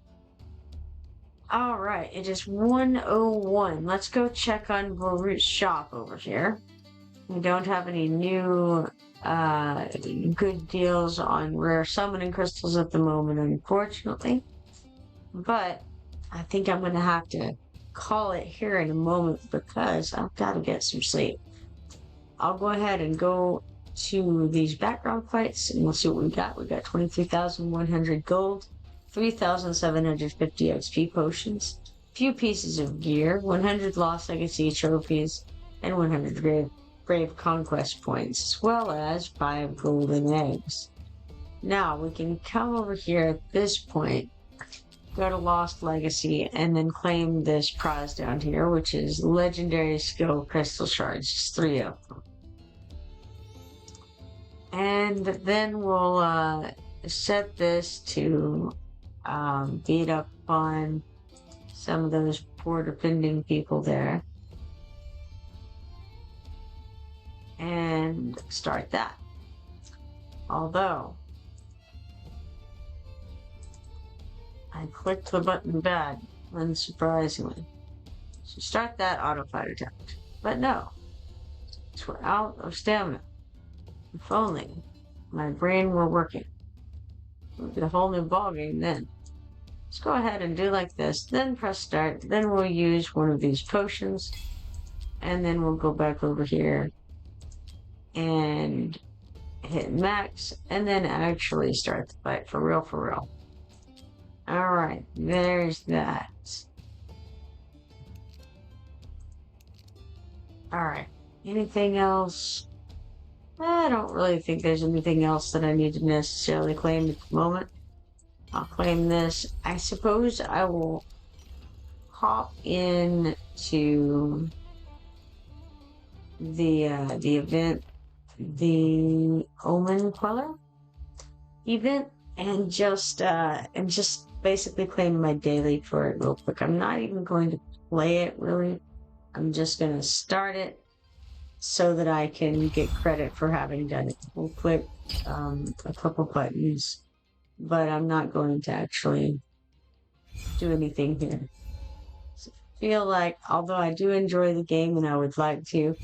Alright, it is 101. Let's go check on Borut's shop over here. We don't have any new good deals on rare summoning crystals at the moment, unfortunately. But I think I'm going to have to call it here in a moment because I've got to get some sleep. I'll go ahead and go to these background fights and we'll see what we got. We got 23,100 gold, 3,750 XP potions, a few pieces of gear, 100 Lost Legacy trophies, and 100 Brave Conquest points, as well as 5 golden eggs. Now we can come over here at this point, go to Lost Legacy, and then claim this prize down here, which is Legendary Skill Crystal Shards, just 3 of them. And then we'll set this to beat up on some of those poor defending people there. And start that. Although, I clicked the button bad, unsurprisingly. So start that auto fight attack. But no, we're out of stamina. If only my brain were working. It would be a whole new ballgame then. Let's go ahead and do like this, then press start, then we'll use one of these potions, and then we'll go back over here and hit max, and then actually start the fight for real, for real. Alright, there's that. Alright, anything else? I don't really think there's anything else that I need to necessarily claim at the moment. I'll claim this. I suppose I will hop in to the event, the Omen Queller event, and just basically claim my daily for it real quick. I'm not even going to play it really. I'm just going to start it so that I can get credit for having done it. We'll click a couple buttons, but I'm not going to actually do anything here. So I feel like, although I do enjoy the game and I would like to,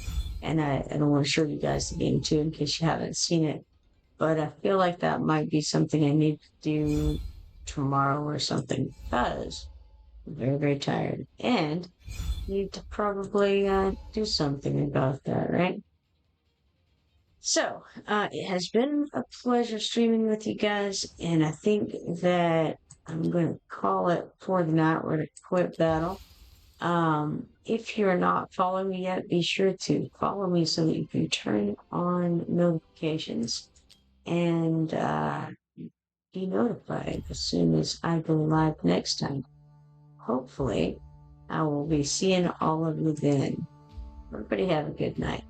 and I want to show you guys the game too in case you haven't seen it, but I feel like that might be something I need to do tomorrow or something because I'm very, very tired and need to probably do something about that, right? So, it has been a pleasure streaming with you guys, and I think that I'm going to call it for the night. We're going to quit battle. If you're not following me yet, be sure to follow me so that you can turn on notifications and be notified as soon as I go live next time. Hopefully, I will be seeing all of you then. Everybody have a good night.